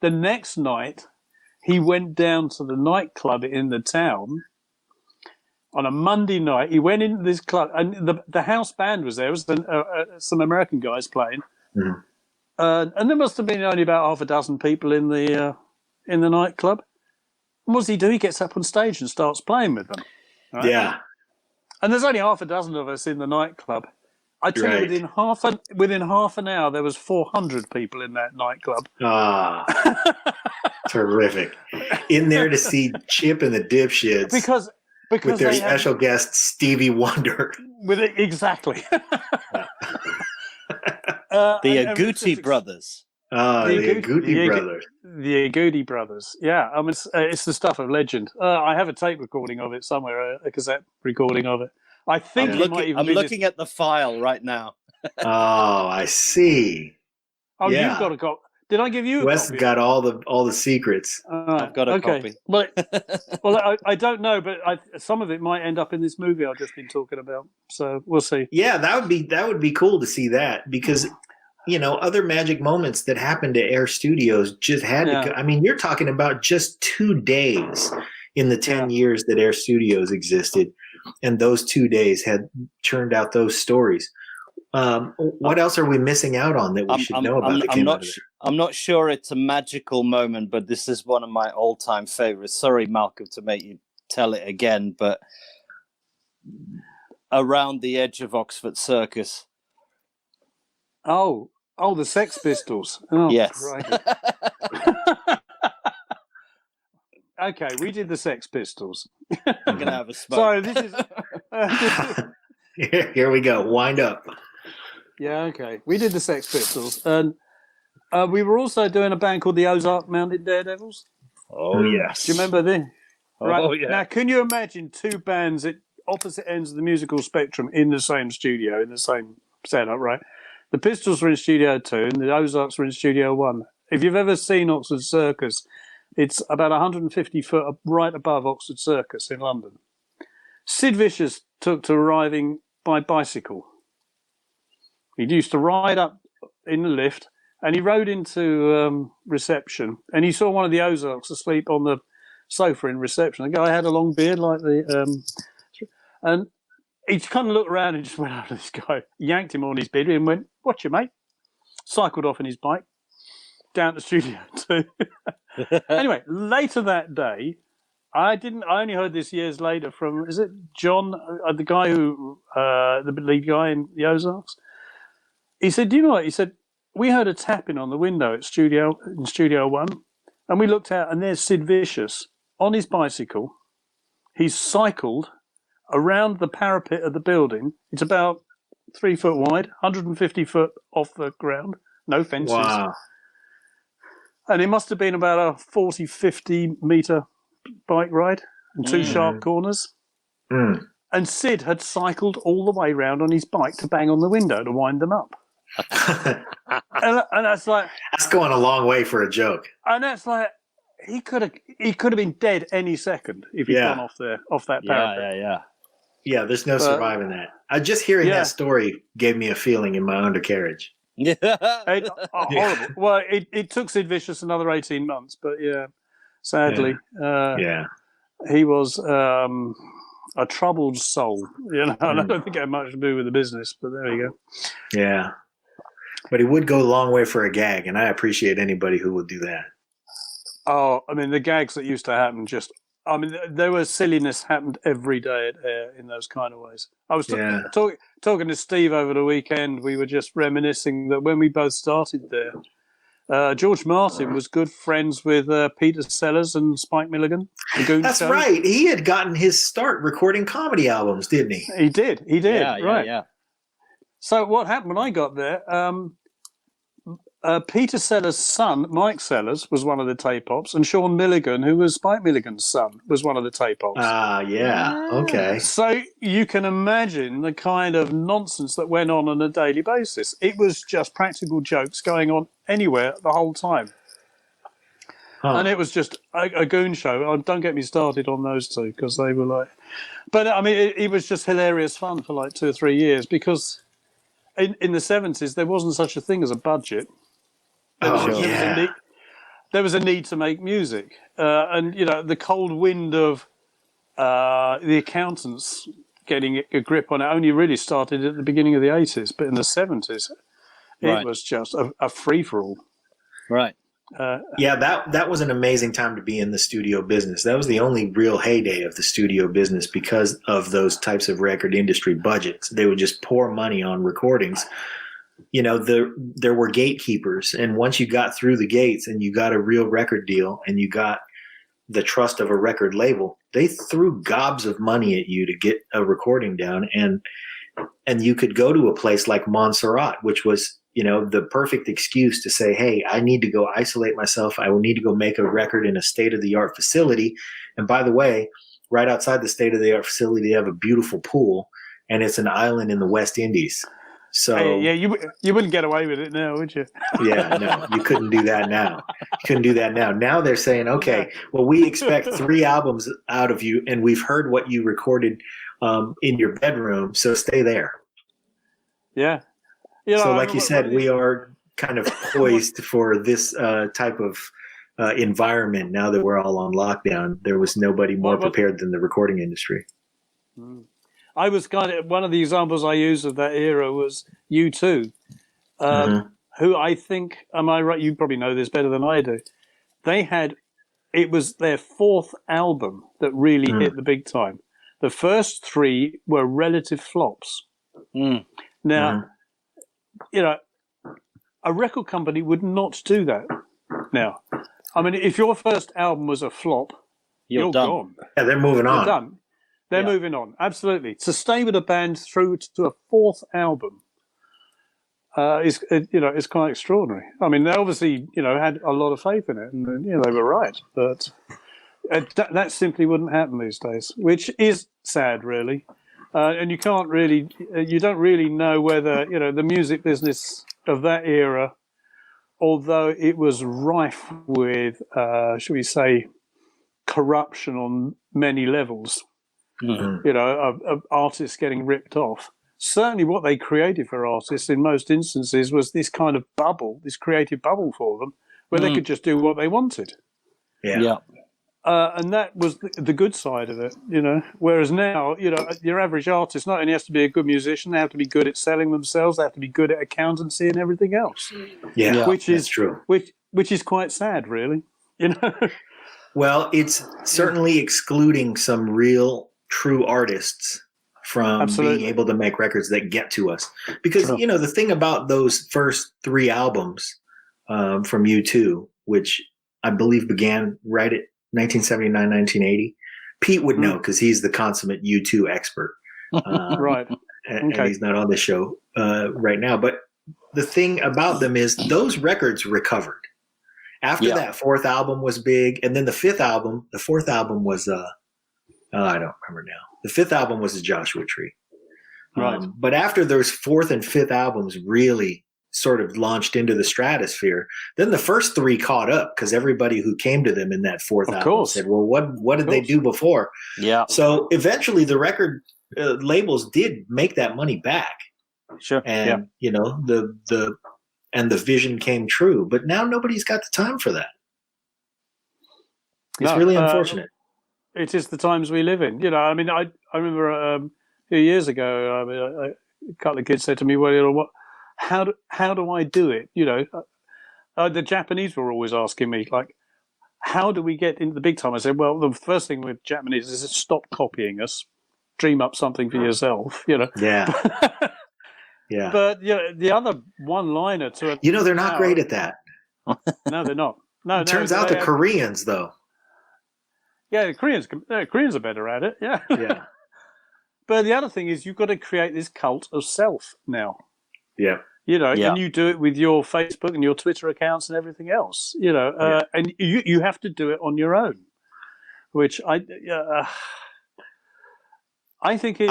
the next night he went down to the nightclub in the town on a Monday night. He went into this club, and the house band was there. It was some American guys playing, and there must have been only about half a dozen people in the nightclub. And what does he do? He gets up on stage and starts playing with them. Right? Yeah. And there's only half a dozen of us in the nightclub. I tell you, within half an hour, there was 400 people in that nightclub. Ah, terrific! In there to see Chip and the Dipshits because with their special guest Stevie Wonder. Exactly. The Agouti brothers. The Agouti brothers. The Agouti brothers. Yeah, I mean, it's the stuff of legend. I have a tape recording of it somewhere, a cassette recording of it. I think I'm looking at the file right now. Oh, I see. Oh, yeah. You've got a copy. Did I give you a Wes copy? got all the secrets. I've got a copy. Well, I don't know, but some of it might end up in this movie I've just been talking about. So we'll see. Yeah, that would be cool to see that, because other magic moments that happened to Air Studios just had to. I mean, you're talking about just 2 days in the 10 years that Air Studios existed, and those 2 days had churned out those stories. What else are we missing out on that we should know about? I'm not sure it's a magical moment, but this is one of my all-time favorites. Sorry, Malcolm, to make you tell it again, but Around the Edge of Oxford Circus. Oh, the Sex Pistols. Oh, yes. Okay, we did the Sex Pistols. I'm gonna have a smoke. Sorry, this is. Here we go. Wind up. Yeah, okay. We did the Sex Pistols, and we were also doing a band called the Ozark Mounted Daredevils. Oh yes. Do you remember them? Right. Oh yeah. Now, can you imagine two bands at opposite ends of the musical spectrum in the same studio, in the same setup? Right. The Pistols were in Studio 2, and the Ozarks were in Studio 1. If you've ever seen Oxford Circus, it's about 150 foot right above Oxford Circus in London. Sid Vicious took to arriving by bicycle. He used to ride up in the lift, and he rode into reception, and he saw one of the Ozarks asleep on the sofa in reception. The guy had a long beard like and he kind of looked around and just went after this guy, yanked him on his beard and went, "Watch you, mate." Cycled off in his bike down to Studio 2. Anyway, later that day, I only heard this years later from, is it John, the guy who, the lead guy in the Ozarks? He said, "Do you know what?" He said, "We heard a tapping on the window in Studio 1, and we looked out, and there's Sid Vicious on his bicycle. He's cycled around the parapet of the building. It's about 3 foot wide, 150 foot off the ground, no fences. Wow. And it must have been about a 40, 50 meter bike ride and two sharp corners. Mm. And Sid had cycled all the way round on his bike to bang on the window to wind them up." and that's like, that's going a long way for a joke. And that's like, he could have been dead any second if he'd gone off that parapet. Yeah, there's no surviving that. Just hearing that story gave me a feeling in my undercarriage. Yeah. Horrible. Well, it took Sid Vicious another 18 months, but sadly, he was a troubled soul. And I don't think it had much to do with the business, but there you go. Yeah. But he would go a long way for a gag, and I appreciate anybody who would do that. Oh, I mean, the gags that used to happen there was silliness happened every day at Air in those kind of ways. I was talking to Steve over the weekend. We were just reminiscing that when we both started there, George Martin was good friends with Peter Sellers and Spike Milligan. That's right. He had gotten his start recording comedy albums, didn't he? He did. Yeah, right. Yeah. So what happened when I got there? Peter Sellers' son, Mike Sellers, was one of the tape ops, and Sean Milligan, who was Spike Milligan's son, was one of the tape ops. Yeah. Okay. So you can imagine the kind of nonsense that went on a daily basis. It was just practical jokes going on anywhere the whole time. And it was just a goon show. Oh, don't get me started on those two, because they were like... But, I mean, it was just hilarious fun for like 2 or 3 years, because in the 70s, there wasn't such a thing as a budget. There was a need to make music. And, you know, the cold wind of the accountants getting a grip on it only really started at the beginning of the 80s. But in the 70s, it was just a free-for-all. Right. That was an amazing time to be in the studio business. That was the only real heyday of the studio business because of those types of record industry budgets. They would just pour money on recordings. You know, there were gatekeepers, and once you got through the gates and you got a real record deal and you got the trust of a record label, they threw gobs of money at you to get a recording down, and you could go to a place like Montserrat, which was, you know, the perfect excuse to say, hey, I need to go isolate myself. I will need to go make a record in a state-of-the-art facility. And by the way, right outside the state-of-the-art facility, they have a beautiful pool, and it's an island in the West Indies. So you wouldn't get away with it now, would you? Yeah, no, you couldn't do that now. Now they're saying, okay, well, we expect 3 albums out of you, and we've heard what you recorded in your bedroom, so stay there. Yeah. You know, so like you said, we are kind of poised for this type of environment now that we're all on lockdown. There was nobody more prepared than the recording industry. I was one of the examples I used of that era was U2, who I think, am I right? You probably know this better than I do. It was their 4th album that really hit the big time. The first 3 were relative flops. Now, you know, a record company would not do that now. I mean, if your first album was a flop, you're gone. Yeah, they're moving on. You're done. They're moving on, absolutely. To stay with a band through to a 4th album is quite extraordinary. I mean, they obviously, you know, had a lot of faith in it, and you know, they were right. But that simply wouldn't happen these days, which is sad, really. And you don't really know whether, you know, the music business of that era, although it was rife with, shall we say, corruption on many levels. You know, of artists getting ripped off. Certainly what they created for artists in most instances was this kind of bubble, this creative bubble for them, where they could just do what they wanted. Yeah. And that was the good side of it, you know. Whereas now, you know, your average artist not only has to be a good musician, they have to be good at selling themselves, they have to be good at accountancy and everything else. Yeah, which is true. Which is quite sad, really, you know. Well, it's certainly excluding some real true artists from being able to make records that get to us. Because, you know, the thing about those first 3 albums from U2, which I believe began right at 1979, 1980, Pete would know because he's the consummate U2 expert. Right. And he's not on the show right now. But the thing about them is those records recovered. After that 4th album was big, and then the 4th album was I don't remember now. The 5th album was the Joshua Tree. Right. But after those 4th and 5th albums really sort of launched into the stratosphere, then the first 3 caught up because everybody who came to them in that 4th album said, well, what did they do before? Yeah. So eventually the record labels did make that money back. Sure. And, you know, the vision came true. But now nobody's got the time for that. It's really unfortunate. It is the times we live in. You know, I mean, I remember a few years ago, a couple of kids said to me, well, you know, how do I do it? You know, the Japanese were always asking me, like, how do we get into the big time? I said, well, the first thing with Japanese is stop copying us, dream up something for yourself, you know. Yeah. Yeah. But, you know, the other one-liner to it. You know, they're not great at that. No, they're not. No, it turns out the Koreans, though. Yeah, the Koreans are better at it. Yeah. Yeah. But the other thing is you've got to create this cult of self now. Yeah. You know, Yeah. and you do it with your Facebook and your Twitter accounts and everything else. You know, and you have to do it on your own, which I think is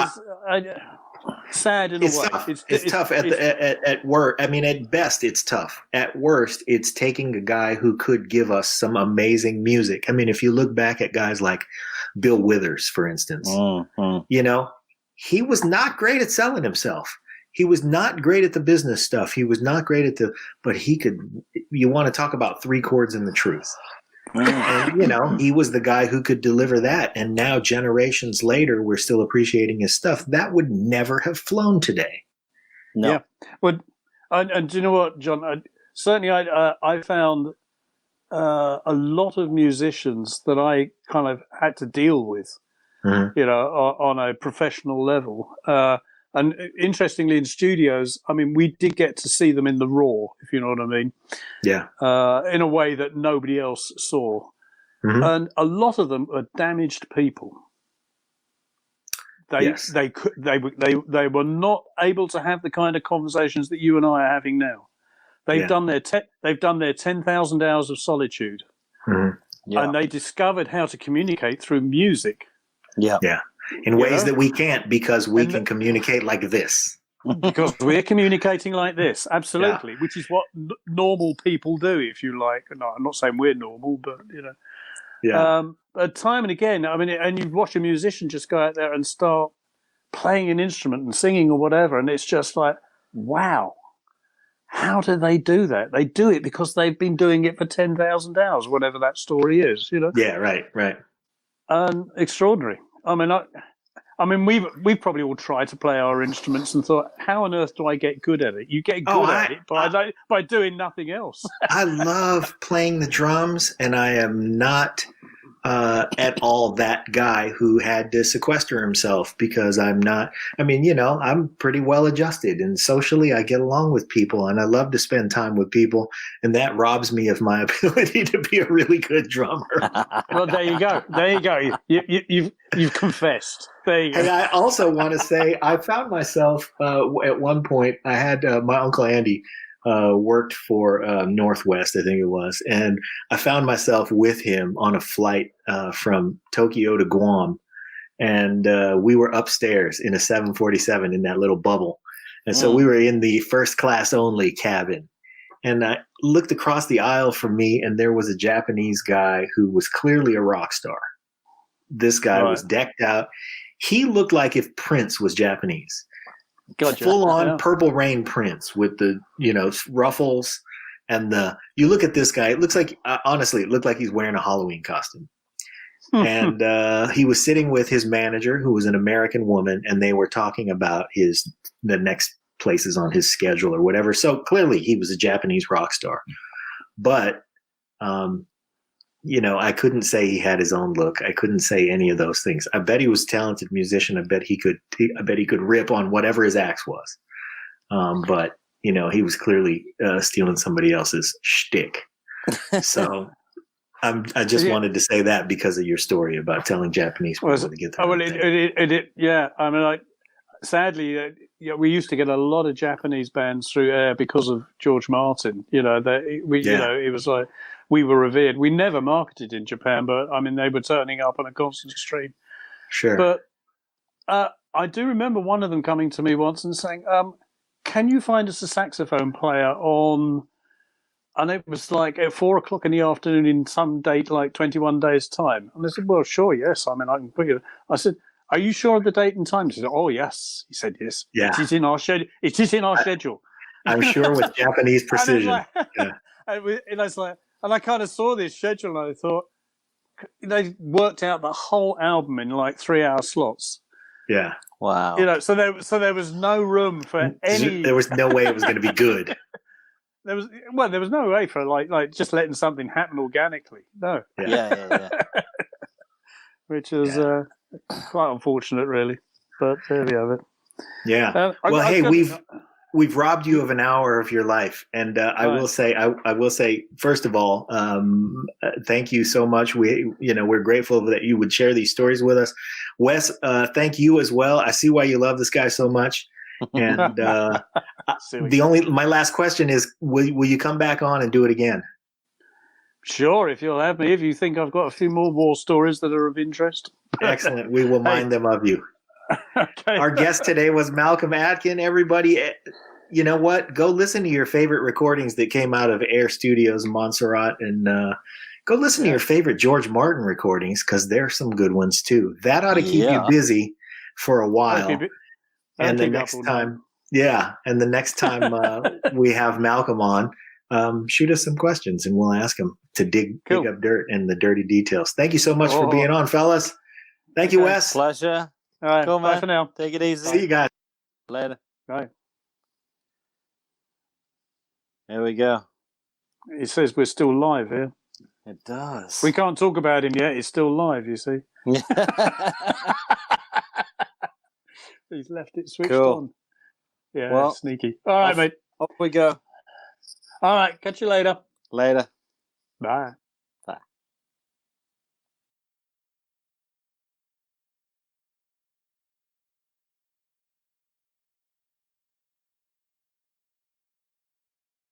sad in a way. Tough. It's tough at work. I mean, at best, it's tough. At worst, it's taking a guy who could give us some amazing music. I mean, if you look back at guys like Bill Withers, for instance, you know, he was not great at selling himself. He was not great at the business stuff. He was not great at but he could, you want to talk about 3 chords and the truth. And, you know, he was the guy who could deliver that. And now generations later, we're still appreciating his stuff. That would never have flown today. No. Yeah. Well, and do you know what, John? I found a lot of musicians that I kind of had to deal with, you know, on a professional level. And interestingly, in studios, I mean, we did get to see them in the raw, if you know what I mean. Yeah. In a way that nobody else saw. And a lot of them are damaged people. They were not able to have the kind of conversations that you and I are having now. They've done their 10,000 hours of solitude, and they discovered how to communicate through music. Yeah. In ways that we can't, because we can communicate like this. Because we're communicating like this, absolutely, which is what normal people do, if you like. No, I'm not saying we're normal, but you know. Yeah. But time and again, I mean, and you watch a musician just go out there and start playing an instrument and singing or whatever, and it's just like, wow, how do they do that? They do it because they've been doing it for 10,000 hours, whatever that story is, you know. Yeah, right. Extraordinary. I mean, we've probably all tried to play our instruments and thought, how on earth do I get good at it? You get good at it by doing nothing else. I love playing the drums, and I am not at all that guy who had to sequester himself, because I'm not. I mean, you know, I'm pretty well adjusted, and socially I get along with people, and I love to spend time with people, and that robs me of my ability to be a really good drummer. Well, there you go. You've confessed. There you go. And I also want to say, I found myself at one point. I had my Uncle Andy worked for Northwest, I think it was, and I found myself with him on a flight from Tokyo to Guam, and we were upstairs in a 747 in that little bubble, and so we were in the first class only cabin, and I looked across the aisle from me, and there was a Japanese guy who was clearly a rock star. This guy was decked out. He looked like if Prince was Japanese. Gotcha. Full on Purple Rain Prince with the, you know, ruffles, and you look at this guy, it looks like, honestly, it looked like he's wearing a Halloween costume. And he was sitting with his manager, who was an American woman, and they were talking about the next places on his schedule or whatever. So clearly he was a Japanese rock star, but you know, I couldn't say he had his own look. I couldn't say any of those things. I bet he was a talented musician. I bet he could rip on whatever his axe was. But you know, he was clearly stealing somebody else's shtick. So I just wanted to say that because of your story about telling Japanese people to get that. Yeah. I mean, like, sadly, we used to get a lot of Japanese bands through air because of George Martin. You know, you know, it was like, we were revered. We never marketed in Japan, but I mean, they were turning up on a constant stream. Sure. But I do remember one of them coming to me once and saying, can you find us a saxophone player on, and it was like at 4:00 in the afternoon in some date, like 21 days time. And I said, well, sure. Yes. I mean, I can put you. I said, are you sure of the date and time? He said, oh, yes. He said, yes. Yeah. It is in our schedule. It is in our schedule. I'm sure with Japanese precision. And I was like, and I kind of saw this schedule and I thought, they worked out the whole album in like 3-hour slots. Yeah. Wow. You know, so there was no room for any. There was no way it was going to be good. There was no way for like just letting something happen organically. No. Yeah. Which is quite unfortunate, really. But there we have it. Yeah. We've robbed you of an hour of your life, and I will say, first of all, thank you so much. We're grateful that you would share these stories with us. Wes, thank you as well. I see why you love this guy so much, And my last question is, will you come back on and do it again? Sure, if you'll have me. If you think I've got a few more war stories that are of interest. Excellent. We will mind them of you. Okay. Our guest today was Malcolm Atkin. Everybody, you know what? Go listen to your favorite recordings that came out of Air Studios in Montserrat, and go listen to your favorite George Martin recordings, because there's some good ones too. That ought to keep you busy for a while. And the next time, and the next time we have Malcolm on, shoot us some questions and we'll ask him to dig up dirt and the dirty details. Thank you so much for being on, fellas. Thank you, Wes. Pleasure. All right, cool, man. bye for now. Take it easy. See you guys later. Bye. There we go. It says we're still live here. It does. We can't talk about him yet. He's still live, you see. He's left it switched on. Yeah, well, sneaky. All right, mate. Off we go. All right, catch you later. Later. Bye.